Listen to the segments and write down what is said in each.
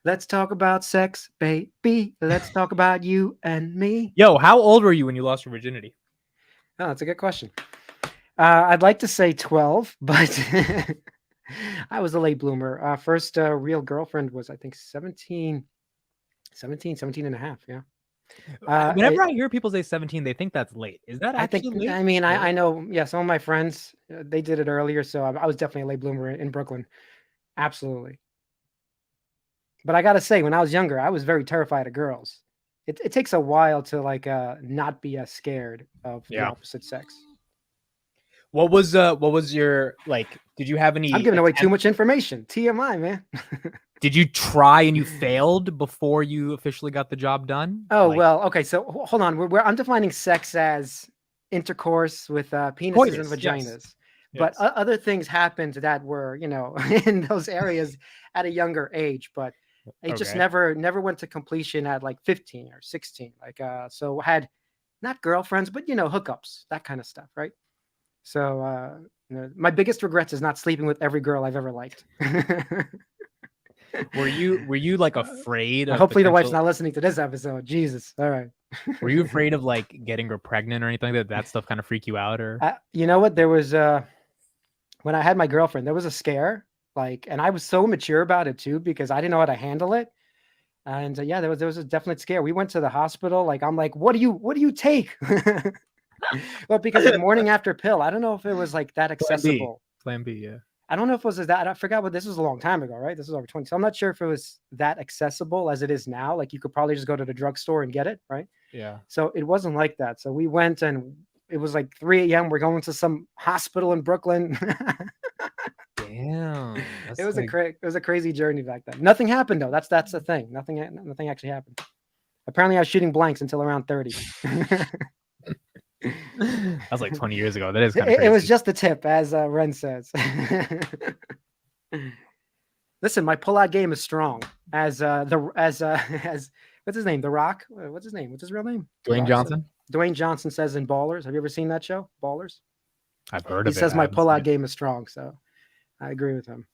Let's talk about sex, baby. Let's talk about you and me. Yo, how old were you when you lost your virginity? Oh, that's a good question. I'd like to say 12, but I was a late bloomer. First real girlfriend was, I think, 17 and a half. Yeah. Whenever I hear people say 17, they think that's late. Is that I think, actually late? I mean, Really? I know, yeah, some of my friends, they did it earlier. So I was definitely a late bloomer in Brooklyn. Absolutely. But I got to say, when I was younger, I was very terrified of girls. It takes a while to like not be as scared of the Yeah. opposite sex. What was your like? Did you have any I'm giving away too attempt? much information. TMI, man. Did you try and you failed before you officially got the job done? Oh, Like well, okay. So hold on. I'm defining sex as intercourse with penises and coitus? Yes. vaginas. But Yes. other things happened that were, in those areas at a younger age. But it just Okay. never went to completion at like 15 or 16. Like, so had not girlfriends, but, hookups, that kind of stuff. Right. So my biggest regrets is not sleeping with every girl I've ever liked. Were you like afraid of Hopefully the wife's potential? not listening to this episode. Jesus. All right. Were you afraid of like getting her pregnant or anything like that? That stuff kind of freak you out, or? You know what? There was when I had my girlfriend, there was a scare, like, and I was so mature about it too because I didn't know how to handle it. And yeah, there was a definite scare. We went to the hospital. Like, I'm like, what do you take? Well, because like morning after pill, I don't know if it was like that Plan B. accessible. Plan B. Yeah. I don't know if it was that. I forgot what this was a long time ago, right? This was over 20. So I'm not sure if it was that accessible as it is now. Like you could probably just go to the drugstore and get it, right? Yeah. So it wasn't like that. So we went and it was like 3 a.m. We're going to some hospital in Brooklyn. Damn. It That's was like. it was a crazy journey back then. Nothing happened though. That's the thing. Nothing actually happened. Apparently, I was shooting blanks until around 30. That's like 20 years ago. That is kind of It was crazy. just the tip, as Ren says. Listen, my pull-out game is strong. As as what's his name? The Rock. What's his name? What's his real name? The Dwayne Rock said. Johnson. Dwayne Johnson says in Ballers. Have you ever seen that show, Ballers? I've heard He of it. says I my haven't seen pull-out it. game is strong. So I agree with him.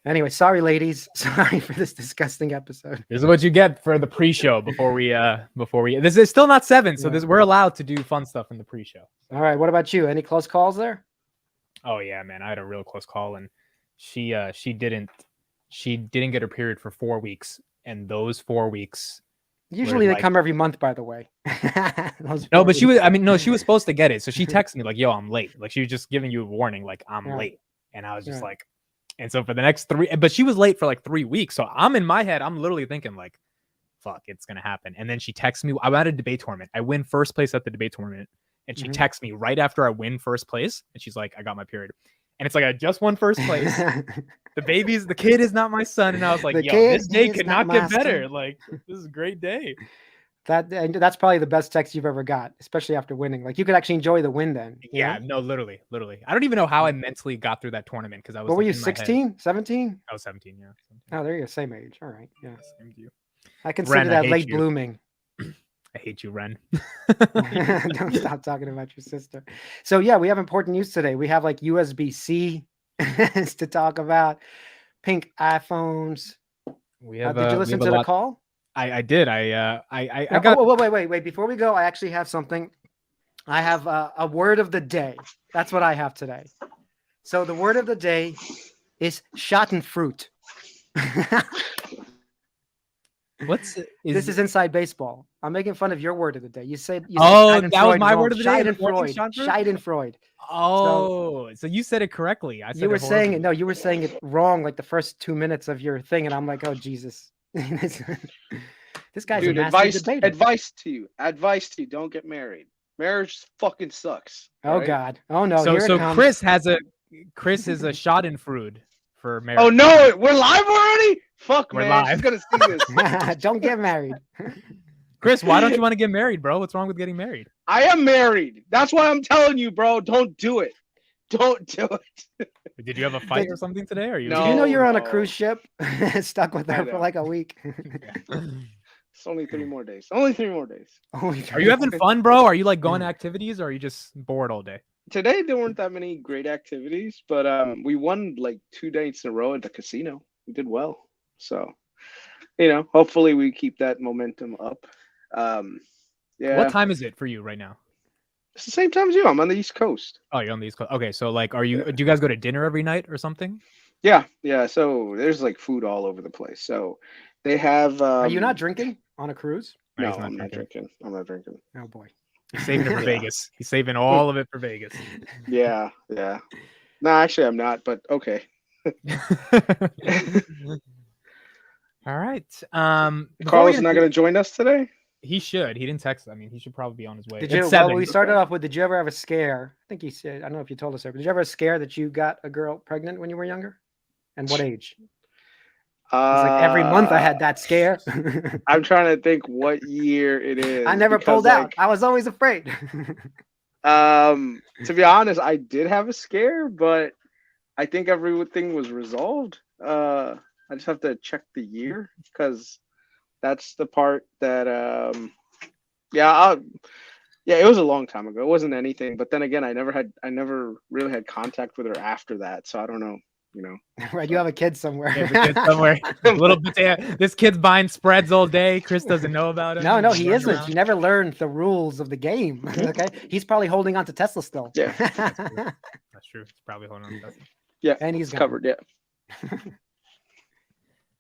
Anyway, sorry, ladies. Sorry for this disgusting episode. This is what you get for the pre-show before we. This is still not 7, so Yeah. we're allowed to do fun stuff in the pre-show. All right. What about you? Any close calls there? Oh yeah, man. I had a real close call, and she didn't get her period for 4 weeks, and those 4 weeks. Usually they like, come every month, by the way. No, but she was. I mean, no, she was supposed to get it, so she texted me like, "Yo, I'm late." Like she was just giving you a warning, like I'm Yeah. late, and I was just Yeah. like, and so for the next 3, but she was late for like 3 weeks, so I'm in my head, I'm literally thinking like, "Fuck, it's gonna happen." And then she texts me. I'm at a debate tournament. I win first place at the debate tournament, and she texts me right after I win first place, and she's like, "I got my period," and it's like I just won first place. The kid is not my son, and I was like, The "Yo, kid this day is could not not get my better. son. Like this is a great day." That's probably the best text you've ever got, especially after winning. Like you could actually enjoy the win then. Yeah, no, literally. I don't even know how I mentally got through that tournament because I was What were like you, in my head. 16, 17? I was 17, yeah. 17. Oh, there you go. Same age. All right. Yeah. Same to you. I consider Ren, I that hate late you. blooming. I hate you, Ren. Don't stop talking about your sister. So yeah, we have important news today. We have like USB-C to talk about, pink iPhones. We have. Did you listen to the call? I did. I No, got. wait. Before we go, I actually have something. I have a word of the day. That's what I have today. So the word of the day is Schadenfreude. This is inside baseball. I'm making fun of your word of the day. You said that was my word of the day. Schadenfreude. Oh, so you said it correctly. I said you were saying it. No, you were saying it wrong. Like the first 2 minutes of your thing, and I'm like, oh Jesus. This guy's Dude, a master debater. Advice to you. Don't get married. Marriage fucking sucks. Oh right? God. Oh no. So Here it comes. Chris is a Schadenfreude for marriage. Oh no, we're live already? Fuck, We're man. live. She's gonna see this. Don't get married. Chris, why don't you want to get married, bro? What's wrong with getting married? I am married. That's why I'm telling you, bro. Don't do it. Don't do it. Did you have a fight or something today? Or you? No. Did you know you're on a no. cruise ship, stuck with her for like a week? It's only 3 more days. Only 3 more days. Are you having fun, bro? Are you like going to activities, or are you just bored all day? Today there weren't that many great activities, but we won like 2 dates in a row at the casino. We did well. So hopefully we keep that momentum up. Yeah. What time is it for you right now? It's the same time as you. I'm on the East Coast. Oh, you're on the East Coast. Okay, so like, do you Yeah. guys go to dinner every night or something? Yeah. So there's like food all over the place. So they have. Are you not drinking on a cruise? No, he's not I'm not drinking. drinking. I'm not drinking. Oh boy. He's saving it for Yeah. Vegas. He's saving all of it for Vegas. Yeah. No, actually, I'm not. But okay. All right. Carl's not going to join us today. He should. He didn't text. I mean, he should probably be on his way. Did It's you? Well, 7. we started off with. Did you ever have a scare? I think he said. I don't know if you told us there, but did you ever have a scare that you got a girl pregnant when you were younger? And what age? It's like every month I had that scare. I'm trying to think what year it is. I never pulled out. I was always afraid. To be honest, I did have a scare, but I think everything was resolved. I just have to check the year because that's the part that it was a long time ago. It wasn't anything, but then again, I never really had contact with her after that, so I don't know. Right, you have a kid somewhere. A little bit. This kid's buying spreads all day. Kris doesn't know about it. No, he isn't. Around. He never learned the rules of the game. Okay, he's probably holding on to Tesla still. Yeah, that's true. He's probably holding on to Tesla. Yeah, and he's covered. Yeah.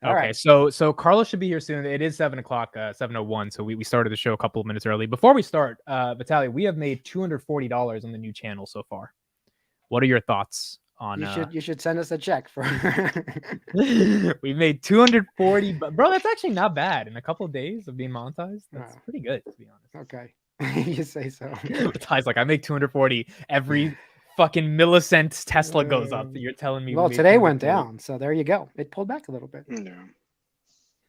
Okay, right. So Carlos should be here soon. It is 7 o'clock, 7:01. So we started the show a couple of minutes early. Before we start, Vitaly, we have made $240 on the new channel so far. What are your thoughts on? You should send us a check for. We made 240, but bro, that's actually not bad. In a couple of days of being monetized, that's pretty good to be honest. Okay, you say so. Vitaly's like, I make 240 every fucking millicent Tesla goes up. You're telling me? Well, today went down, so there you go. It pulled back a little bit. Yeah.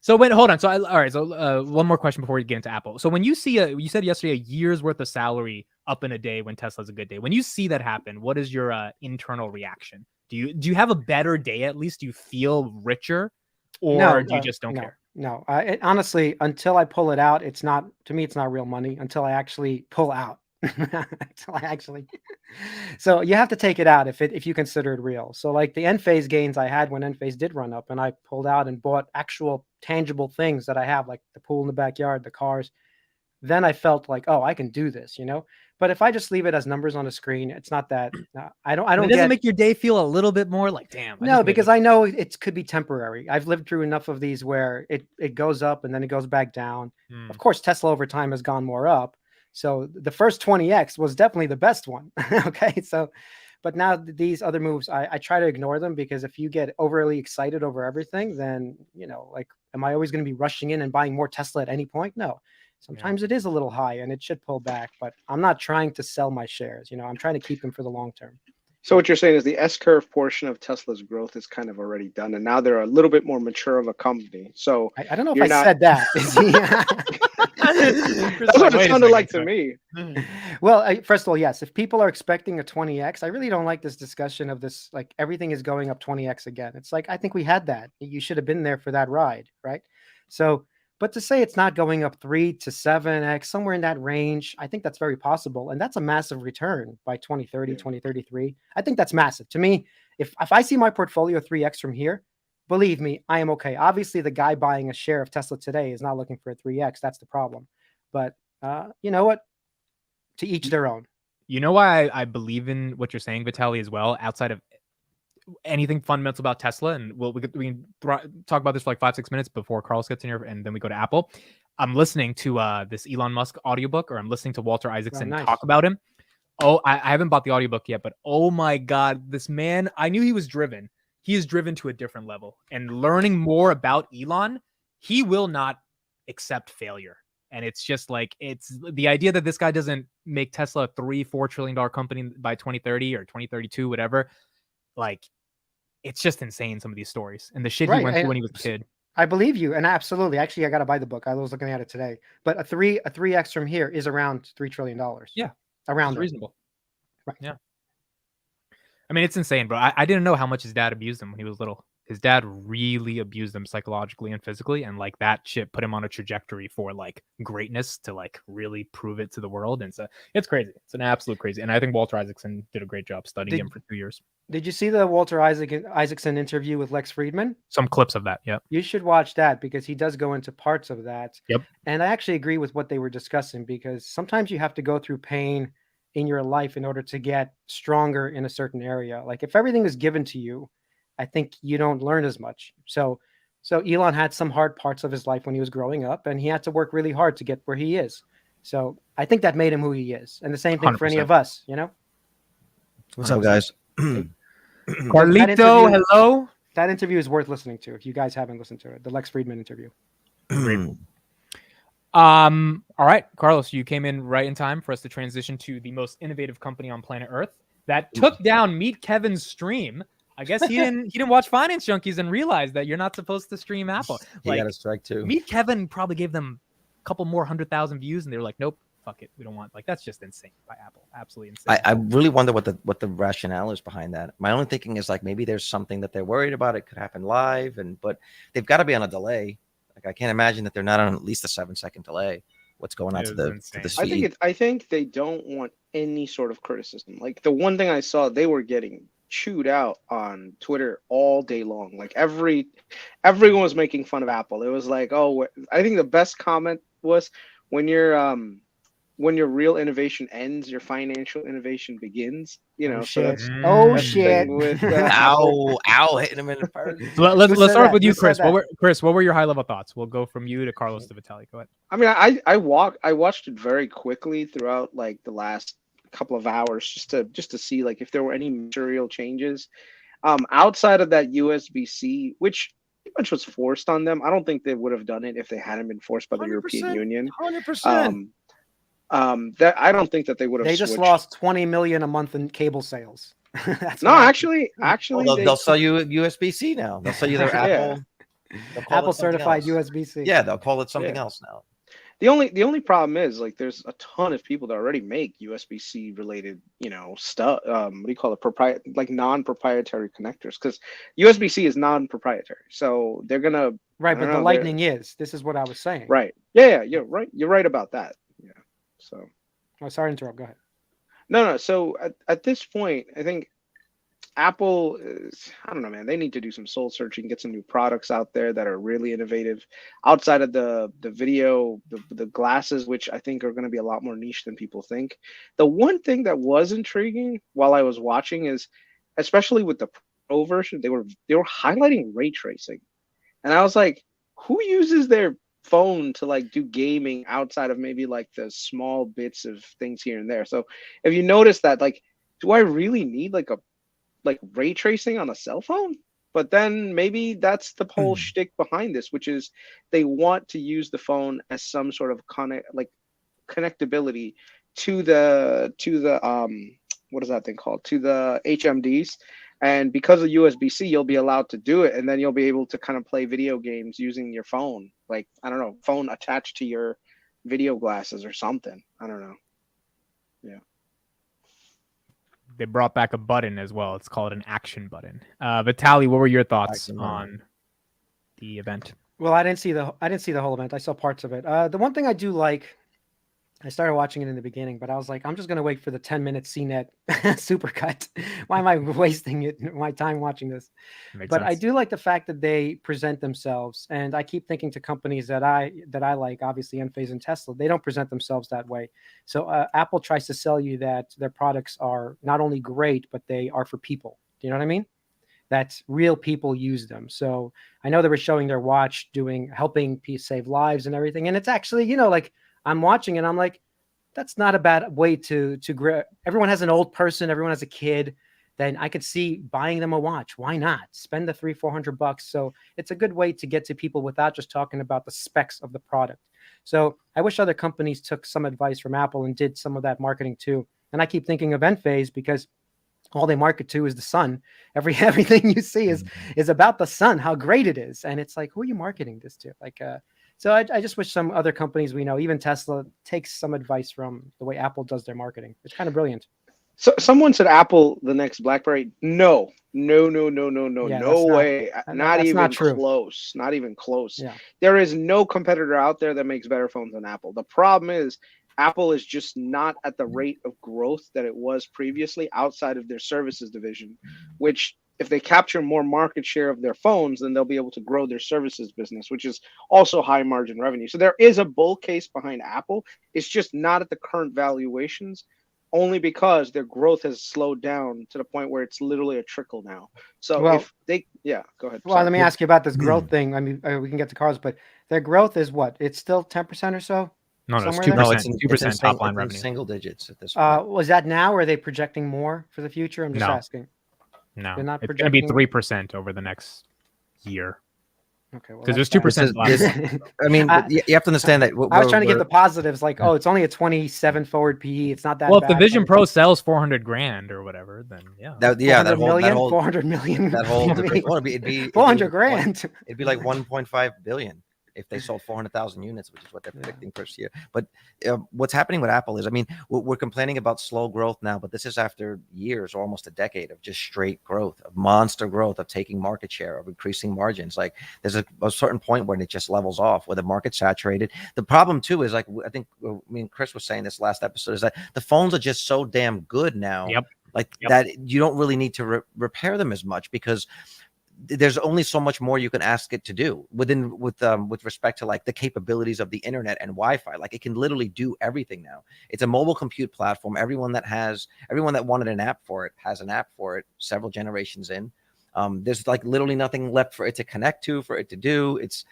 So wait, hold on. So all right. So one more question before we get into Apple. So when you see you said yesterday a year's worth of salary up in a day when Tesla's a good day. When you see that happen, what is your internal reaction? Do you have a better day at least? Do you feel richer, or do you just don't care? No, honestly, until I pull it out, it's not, to me, it's not real money until I actually pull out. So you have to take it out if you consider it real. So like the end phase gains I had when end phase did run up, and I pulled out and bought actual tangible things that I have, like the pool in the backyard, the cars, then I felt like, oh, I can do this, But if I just leave it as numbers on a screen, it's not that. I don't. It doesn't make your day feel a little bit more like, damn. No, because I know it could be temporary. I've lived through enough of these where it goes up and then it goes back down. Of course, Tesla over time has gone more up. So the first 20x was definitely the best one. Okay, so, but now these other moves, I try to ignore them, because if you get overly excited over everything, then like, am I always going to be rushing in and buying more Tesla at any point? No. Sometimes it is a little high and it should pull back, but I'm not trying to sell my shares. I'm trying to keep them for the long term. So what you're saying is the S-curve portion of Tesla's growth is kind of already done, and now they're a little bit more mature of a company. So I don't know if I said that. That's what it sounded like to me. Well, first of all, yes. If people are expecting a 20x, I really don't like this discussion of this, like everything is going up 20x again. It's like, I think we had that. You should have been there for that ride, right? So, but to say it's not going up 3 to 7x, somewhere in that range, I think that's very possible. And that's a massive return by 2030, 2033. I think that's massive. To me, if I see my portfolio 3x from here, believe me, I am okay. Obviously, the guy buying a share of Tesla today is not looking for a 3x. That's the problem. But you know what? To each their own. You know why I believe in what you're saying, Vitaly, as well, outside of anything fundamental about Tesla, and we can talk about this for like 5-6 minutes before Carlos gets in here, and then we go to Apple. I'm listening to this Elon Musk audiobook, or I'm listening to Walter Isaacson talk about him. Oh, I haven't bought the audiobook yet, but oh my God, this man, I knew he was driven. He is driven to a different level, and learning more about Elon, he will not accept failure. And it's just like, it's the idea that this guy doesn't make Tesla a $3-4 trillion company by 2030 or 2032, whatever. Like, it's just insane, some of these stories and the shit he went through when he was a kid. I believe you, and absolutely. Actually, I got to buy the book. I was looking at it today. But a 3x from here is around $3 trillion. Yeah, around reasonable. Right. Yeah. I mean, it's insane, bro. I didn't know how much his dad abused him when he was little. his dad really abused him psychologically and physically, and like that shit put him on a trajectory for like greatness to like really prove it to the world. And so it's crazy. It's an absolute crazy. And I think Walter Isaacson did a great job studying him for 2 years. Did you see the Walter Isaacson interview with Lex Friedman? Some clips of that. Yep. You should watch that because he does go into parts of that. Yep. And I actually agree with what they were discussing, because sometimes you have to go through pain in your life in order to get stronger in a certain area. Like if everything is given to you, I think you don't learn as much. So Elon had some hard parts of his life when he was growing up, and he had to work really hard to get where he is. So I think that made him who he is. And the same thing for any 100%. of us, you know? What's up, guys? Carlito, hello. That interview is worth listening to if you guys haven't listened to it. The Lex Friedman interview. All right, Carlos, you came in right in time for us to transition to the most innovative company on planet Earth that took down Meet Kevin's stream. I guess he didn't watch Finance Junkies and realize that you're not supposed to stream Apple. He got a strike too. Meet Kevin probably gave them a couple more 100,000 views, and they were like, nope, fuck it, we don't want. Like that's just insane by Apple, absolutely insane. I really wonder what the rationale is behind that. My only thinking is like maybe there's something that they're worried about. It could happen live, but they've got to be on a delay. Like I can't imagine that they're not on at least a 7-second delay. What's going on to the feed? I think they don't want any sort of criticism. Like the one thing I saw, they were getting chewed out on Twitter all day long. Like everyone was making fun of Apple. It was like, oh, I think the best comment was when your real innovation ends, your financial innovation begins. You know, shit. So that's Shit. with, ow, hitting him in the first. Let's start with you, Chris. What were your high level thoughts? We'll go from you to Carlos to VITALY. Go ahead. I mean, I watched it very quickly throughout like the last couple of hours just to see like if there were any material changes outside of that USB-C, which pretty much was forced on them. I don't think they would have done it if they hadn't been forced by the European Union. 100%. That I don't think that they would have. They just switched. lost 20 million a month in cable sales. That's No, what actually, Well, they'll sell you USB-C now. They'll sell you their Yeah. Apple. they'll call Apple it something certified else. USB-C. Yeah, they'll call it something else now. The only problem is like there's a ton of people that already make USB-C related, stuff. What do you call it? Non-proprietary connectors, because USB-C is non-proprietary. So they're gonna Right, but the Lightning is. This is what I was saying. right. Yeah, you're right. You're right about that. Yeah. So. Oh, sorry to interrupt. Go ahead. No. So at this point, I think Apple is, I don't know, man. They need to do some soul searching, get some new products out there that are really innovative outside of the video, the glasses, which I think are going to be a lot more niche than people think. The one thing that was intriguing while I was watching is, especially with the Pro version, they were highlighting ray tracing, and I was like, who uses their phone to like do gaming outside of maybe like the small bits of things here and there? So if you notice that, like, do I really need like ray tracing on a cell phone? But then maybe that's the whole shtick behind this, which is they want to use the phone as some sort of connectability to the what is that thing called, to the HMDs. And because of USB-C, you'll be allowed to do it, and then you'll be able to kind of play video games using your phone, like, I don't know, phone attached to your video glasses or something. I don't know. Yeah. They brought back a button as well. It's called an action button. VITALY, what were your thoughts on the event? Well, I didn't see the whole event. I saw parts of it. The one thing I do like, I started watching it in the beginning, but I was like, I'm just gonna wait for the 10-minute CNET supercut. Why am I wasting my time watching this? Makes But sense. I do like the fact that they present themselves, and I keep thinking to companies that I like, obviously Enphase and Tesla, they don't present themselves that way. So Apple tries to sell you that their products are not only great, but they are for people. Do you know what I mean? That real people use them. So I know they were showing their watch helping save lives and everything, and it's actually, like, I'm watching and I'm like, that's not a bad way to grow. Everyone has an old person, everyone has a kid. Then I could see buying them a watch. Why not spend the $300-400? So it's a good way to get to people without just talking about the specs of the product. So I wish other companies took some advice from Apple and did some of that marketing too. And I keep thinking of Enphase because all they market to is the sun. Everything you see is about the sun, how great it is. And it's like, who are you marketing this to? Like, so I just wish some other companies we know, even Tesla, takes some advice from the way Apple does their marketing. It's kind of brilliant. So someone said Apple the next BlackBerry. No, no, no, no, no, no, Yeah, no way. Not that's not even true. close. Not even close. Yeah. There is no competitor out there that makes better phones than Apple. The problem is Apple is just not at the rate of growth that it was previously outside of their services division, which if they capture more market share of their phones, then they'll be able to grow their services business, which is also high margin revenue. So there is a bull case behind Apple. It's just not at the current valuations, only because their growth has slowed down to the point where it's literally a trickle now. So Well, if they, yeah, go ahead. well, let Sorry. me ask you about this growth thing. I mean, we can get to cars, but their growth is what? It's still 10% or so? No, it's Somewhere 2%. there? No, it's in 2% top line revenue. single digits at this point. Was that now, or are they projecting more for the future? I'm just No. asking. No, They're not it's going to be projecting- 3% over the next year. Okay, well, Because there's that's bad. 2% last This- year. I mean, but you have to understand that. I was trying to get the positives, like, oh, it's only a 27 forward PE. It's not that Well, bad. if the Vision but Pro sells 400 grand or whatever, then yeah. that 400 million. that whole I mean, it'd be 400 grand. It'd be like 1.5 billion if they sold 400,000 units, which is what they're predicting first year. But what's happening with Apple is, I mean, we're complaining about slow growth now, but this is after years, or almost a decade of just straight growth, of monster growth, of taking market share, of increasing margins. Like there's a certain point when it just levels off, where the market's saturated. The problem too is, like, I think, I mean, Chris was saying this last episode, is that the phones are just so damn good now. Yep. Like that you don't really need to repair them as much, because there's only so much more you can ask it to do with respect to like the capabilities of the internet and Wi-Fi. Like it can literally do everything now. It's a mobile compute platform. Everyone that wanted an app for it has an app for it several generations in. There's like literally nothing left for it to connect to, for it to do. It's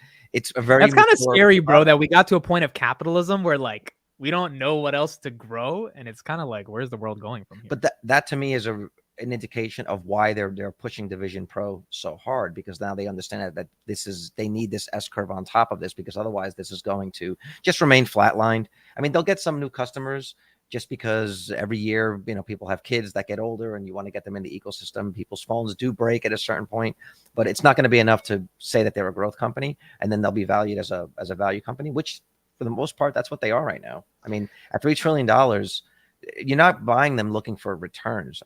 a very, that's kind of scary, bro, that we got to a point of capitalism where like we don't know what else to grow, and it's kind of like, where's the world going from here? But that to me is an indication of why they're pushing the Vision Pro so hard, because now they understand that they need this S curve on top of this, because otherwise this is going to just remain flatlined. I mean, they'll get some new customers just because every year, you know, people have kids that get older and you want to get them in the ecosystem. People's phones do break at a certain point, but it's not going to be enough to say that they're a growth company, and then they'll be valued as a value company, which for the most part, that's what they are right now. I mean, at $3 trillion, you're not buying them looking for returns.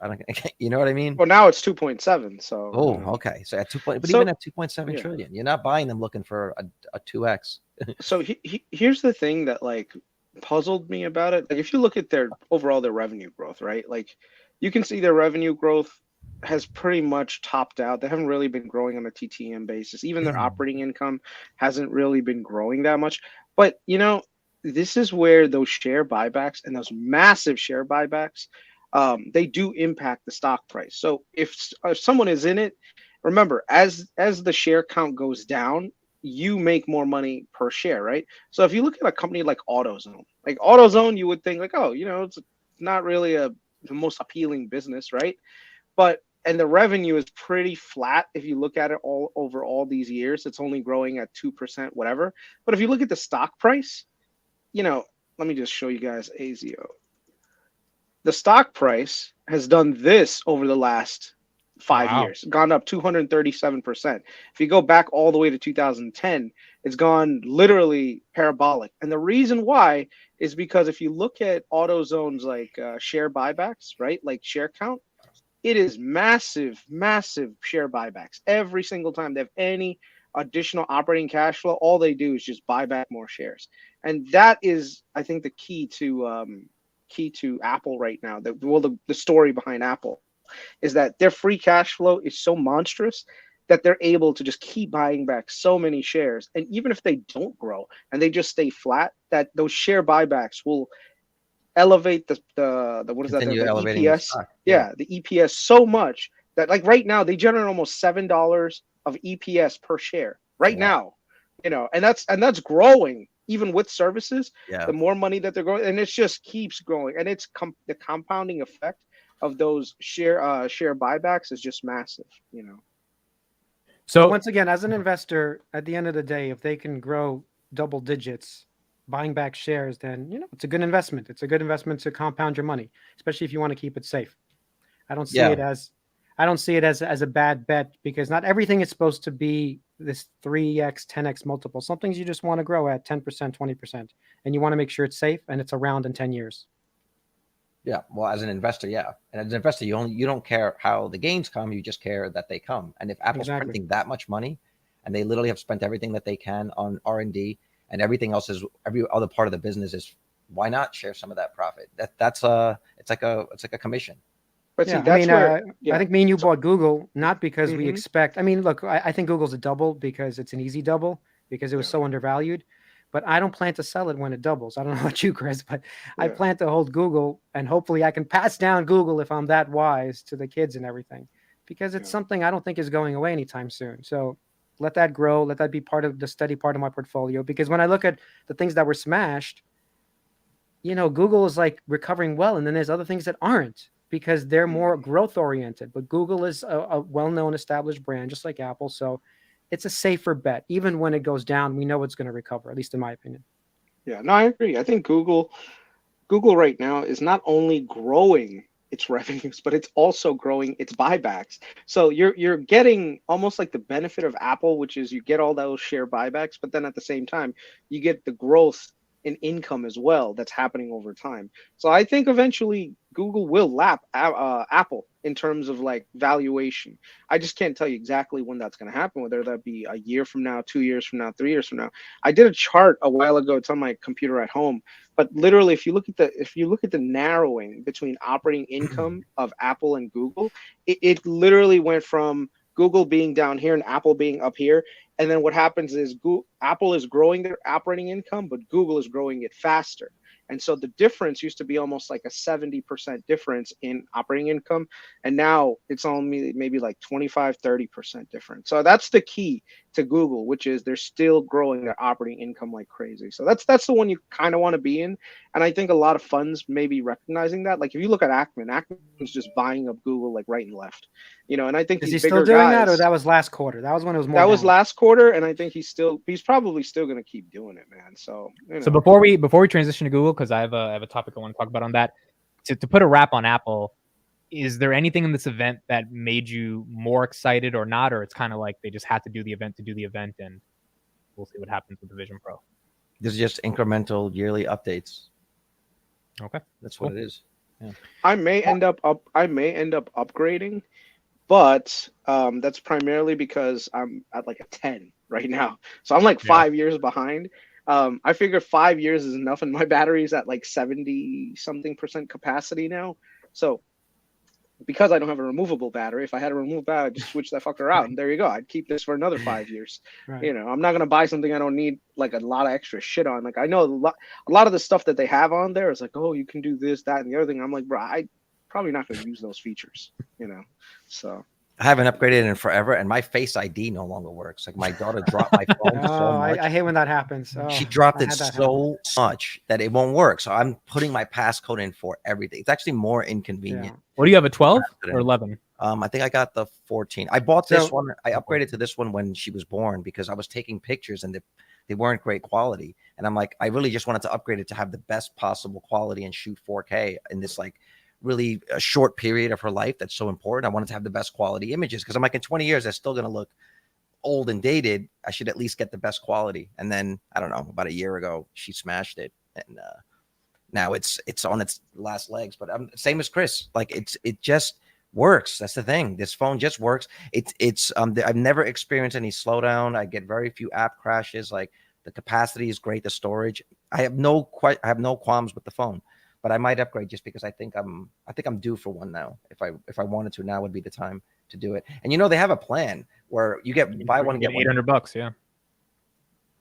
You know what I mean? Well, now it's 2.7. So. Okay. So at 2. But So- even at 2.7 trillion, you're not buying them looking for a 2x. So here's the thing that like puzzled me about it. Like if you look at their revenue growth, right? Like you can see their revenue growth has pretty much topped out. They haven't really been growing on a TTM basis. Even their operating income hasn't really been growing that much. But you know, this is where those share buybacks and those massive share buybacks, they do impact the stock price. So if someone is in it, remember, as the share count goes down, you make more money per share, right? So if you look at a company like AutoZone, you would think like, oh, you know, it's not really the most appealing business, right? And the revenue is pretty flat if you look at it all over all these years. It's only growing at 2%, whatever. But if you look at the stock price, you know, let me just show you guys AZO. The stock price has done this over the last 5 years, gone up 237%. If you go back all the way to 2010, it's gone literally parabolic. And the reason why is because if you look at AutoZone's like share buybacks, right, like share count, it is massive, massive share buybacks. Every single time they have any additional operating cash flow, all they do is just buy back more shares. And that is, I think, the key to Apple right now. The story behind Apple is that their free cash flow is so monstrous that they're able to just keep buying back so many shares. And even if they don't grow and they just stay flat, that those share buybacks will elevate the EPS. The EPS so much that like right now they generate almost $7 of EPS per share right now, you know, and that's growing even with services. The more money that they're growing, and it just keeps growing, and it's the compounding effect of those share buybacks is just massive, you know. So once again, as an investor, at the end of the day, if they can grow double digits buying back shares, then, you know, it's a good investment. It's a good investment to compound your money, especially if you want to keep it safe. I don't see it as a bad bet, because not everything is supposed to be this 3x, 10x multiple. Some things you just want to grow at 10%, 20%, and you want to make sure it's safe and it's around in 10 years. Yeah, well, as an investor, yeah, and as an investor, you don't care how the gains come, you just care that they come. And if Apple's Exactly. printing that much money, and they literally have spent everything that they can on R&D, and everything else is every other part of the business is, why not share some of that profit? That's it's like a commission. But see, Yeah, I that's mean, where, I yeah. think me and you So, bought Google not because we mhm, expect. I mean, look, I think Google's a double because it's an easy double because it was yeah, so undervalued. But I don't plan to sell it when it doubles. I don't know about you, Chris, but I yeah, plan to hold Google, and hopefully I can pass down Google if I'm that wise to the kids and everything, because it's yeah. something I don't think is going away anytime soon. So let that grow. Let that be part of the steady part of my portfolio. Because when I look at the things that were smashed, Google is like recovering well, and then there's other things that aren't because they're more Mm. growth oriented. But Google is a well-known established brand, just like Apple. So it's a safer bet. Even when it goes down, we know it's going to recover, at least in my opinion. Yeah, no, I agree. I think Google right now is not only growing its revenues, but it's also growing its buybacks. So you're getting almost like the benefit of Apple, which is you get all those share buybacks, but then at the same time, you get the growth in income as well that's happening over time. So I think eventually Google will lap Apple in terms of like valuation. I just can't tell you exactly when that's going to happen, whether that be a year from now, 2 years from now, 3 years from now. I did a chart a while ago. It's on my computer at home, but literally if you look at the narrowing between operating income of Apple and Google, it literally went from Google being down here and Apple being up here. And then what happens is Apple is growing their operating income, but Google is growing it faster. And so the difference used to be almost like a 70% difference in operating income. And now it's only maybe like 25-30% difference. So that's the key to Google, which is they're still growing their operating income like crazy. So that's the one you kind of want to be in. And I think a lot of funds may be recognizing that. Like if you look at Ackman's just buying up Google like right and left. And I think Is these he still bigger doing that, or guys, that was last quarter? That was when it was more that was down. last quarter, and I think he's probably still gonna keep doing it, man. So So before we transition to Google, because I have a topic I want to talk about on that, to put a wrap on Apple, is there anything in this event that made you more excited or not, or it's kind of like they just had to do the event to do the event, and we'll see what happens with the Vision Pro? There's just incremental yearly updates. Okay, That's cool. what it is. Yeah. I may end up upgrading, but that's primarily because I'm at like a 10 right now. So I'm like Yeah. 5 years behind. I figure 5 years is enough, and my battery's at like 70 something percent capacity now. So because I don't have a removable battery, if I had a removable battery, I'd just switch that fucker out, and there you go. I'd keep this for another 5 years. Right. I'm not gonna buy something I don't need like a lot of extra shit on. Like I know a lot of the stuff that they have on there is like, oh, you can do this, that, and the other thing. I'm like, bro, I probably not gonna use those features. So I haven't upgraded in forever, and my Face ID no longer works. Like my daughter dropped my phone so Oh, much. I hate when that happens. Oh, She dropped I it had that so much that it won't work. So I'm putting my passcode in for everything. It's actually more inconvenient. What do you have, a 12 or 11? I think I got the 14. I bought this So- one. I upgraded to this one when she was born because I was taking pictures and they weren't great quality. And I'm like, I really just wanted to upgrade it to have the best possible quality and shoot 4K in this like really a short period of her life that's so important. I wanted to have the best quality images because I'm like, in 20 years, they're still going to look old and dated. I should at least get the best quality. And then I don't know, about a year ago, she smashed it, and now it's on its last legs. But same as KRIS, like it just works. That's the thing. This phone just works. I've never experienced any slowdown. I get very few app crashes. Like the capacity is great. The storage, I have no qualms with the phone. But I might upgrade just because I think I'm due for one now. If I wanted to, now would be the time to do it. And they have a plan where you buy one get one $800. Yeah.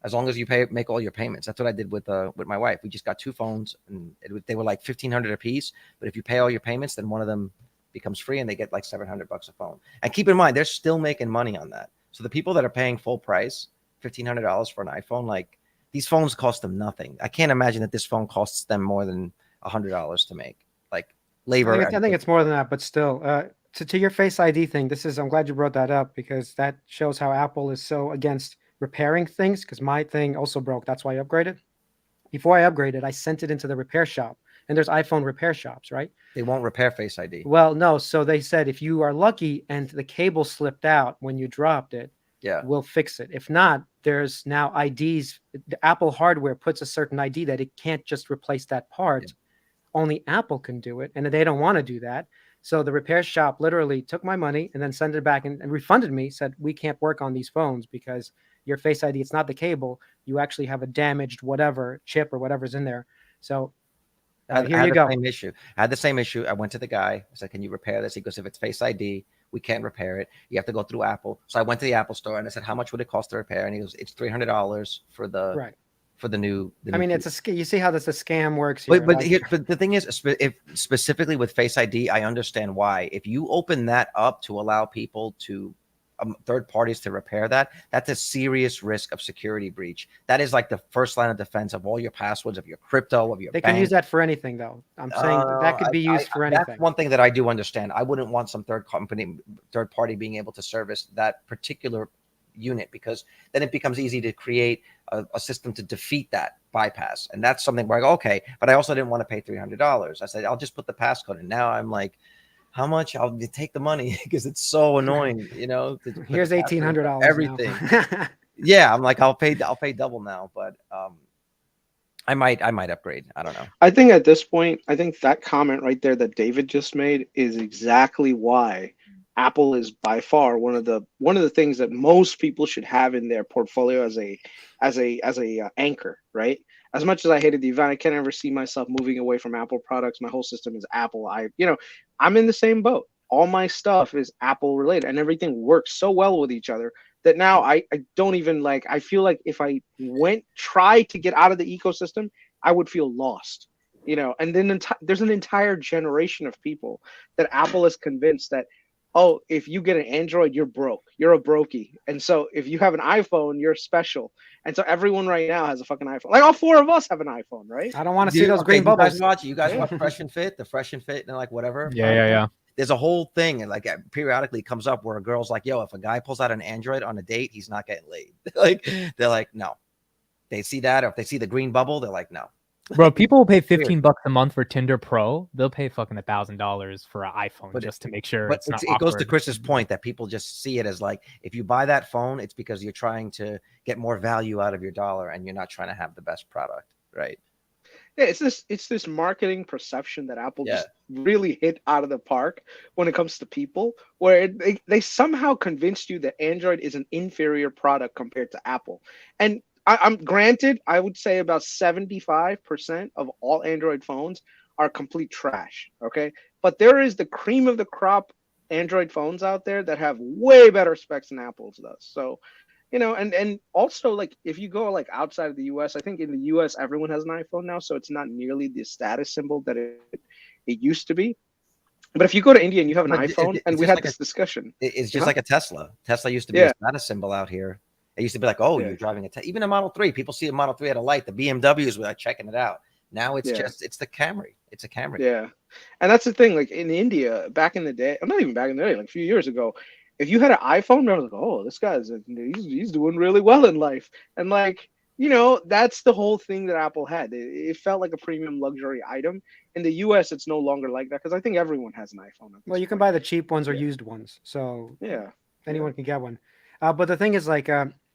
as long as you make all your payments. That's what I did with my wife. We just got two phones, and they were like $1,500 a piece. But if you pay all your payments, then one of them becomes free, and they get like $700 a phone. And keep in mind, they're still making money on that. So the people that are paying full price, $1,500 for an iPhone, like these phones cost them nothing. I can't imagine that this phone costs them more than $100 to make, like labor. I think it's more than that, but still, to your Face ID thing, I'm glad you brought that up because that shows how Apple is so against repairing things. Because my thing also broke, that's why I upgraded. Before I upgraded, I sent it into the repair shop, and there's iPhone repair shops, right? They won't repair Face ID. Well, no. So they said if you are lucky and the cable slipped out when you dropped it, Yeah, we'll fix it. If not, there's now IDs. The Apple hardware puts a certain ID that it can't just replace that part only Apple can do it, and they don't want to do that. So the repair shop literally took my money and then sent it back and refunded me, said, we can't work on these phones because your Face ID, it's not the cable. You actually have a damaged whatever chip or whatever's in there. So here I had you the go. same issue. I had the same issue. I went to the guy. I said, can you repair this? He goes, if it's Face ID, we can't repair it. You have to go through Apple. So I went to the Apple store and I said, how much would it cost to repair? And he goes, it's $300 for the Right. for the new. I mean, key. it's a you see how this a scam works here. But the thing is, if specifically with Face ID, I understand why. If you open that up to allow people to third parties to repair that, that's a serious risk of security breach. That is like the first line of defense of all your passwords, of your crypto, of your They bank. can use that for anything, though. I'm saying that could be used for anything. That's one thing that I do understand. I wouldn't want some third party being able to service that particular unit, because then it becomes easy to create a system to defeat that bypass. And that's something where I go, okay, but I also didn't want to pay $300. I said, I'll just put the passcode in. Now I'm like, how much? I'll take the money because it's so annoying, you know. Here's $1,800. Everything. Yeah, I'm like, I'll pay double now, but I might upgrade. I don't know. I think at this point, I think that comment right there that David just made is exactly why Apple is by far one of the things that most people should have in their portfolio as a anchor, right? As much as I hated the event, I can't ever see myself moving away from Apple products. My whole system is Apple. I'm in the same boat. All my stuff is Apple related, and everything works so well with each other that now I don't even like. I feel like if I try to get out of the ecosystem, I would feel lost. And then there's an entire generation of people that Apple is convinced that, oh, if you get an Android, you're broke. You're a brokey. And so if you have an iPhone, you're special. And so everyone right now has a fucking iPhone. Like all four of us have an iPhone, right? I don't want to see those green bubbles. You guys watch Fresh and Fit, the Fresh and Fit, and like whatever. Yeah. There's a whole thing, and like periodically comes up where a girl's like, yo, if a guy pulls out an Android on a date, he's not getting laid. They're like, no. They see that, or if they see the green bubble, they're like, no. Bro, people will pay $15 a month for Tinder Pro. They'll pay fucking $1,000 for an iPhone just to make sure but it's not. It goes to Chris's point that people just see it as like, if you buy that phone, it's because you're trying to get more value out of your dollar and you're not trying to have the best product, right? Yeah, it's this marketing perception that Apple just really hit out of the park when it comes to people, where they somehow convinced you that Android is an inferior product compared to Apple. And I'm granted, I would say about 75% of all Android phones are complete trash. Okay. But there is the cream of the crop Android phones out there that have way better specs than Apple's does. So, and also like if you go like outside of the US, I think in the US, everyone has an iPhone now. So it's not nearly the status symbol that it used to be. But if you go to India and you have an iPhone, and we had this discussion. It's just like a Tesla. Tesla used to be a status symbol out here. It used to be like, oh, you're driving even a Model 3. People see a Model 3 at a light. The BMWs were like checking it out. Now it's it's the Camry. It's a Camry. Yeah. And that's the thing. Like in India, back in the day, I'm not even back in the day, like a few years ago, if you had an iPhone, I was like, oh, this guy's he's doing really well in life. And like, that's the whole thing that Apple had. It felt like a premium luxury item. In the US, it's no longer like that because I think everyone has an iPhone. Well, you can buy the cheap ones or used ones. So anyone can get one. But the thing is like,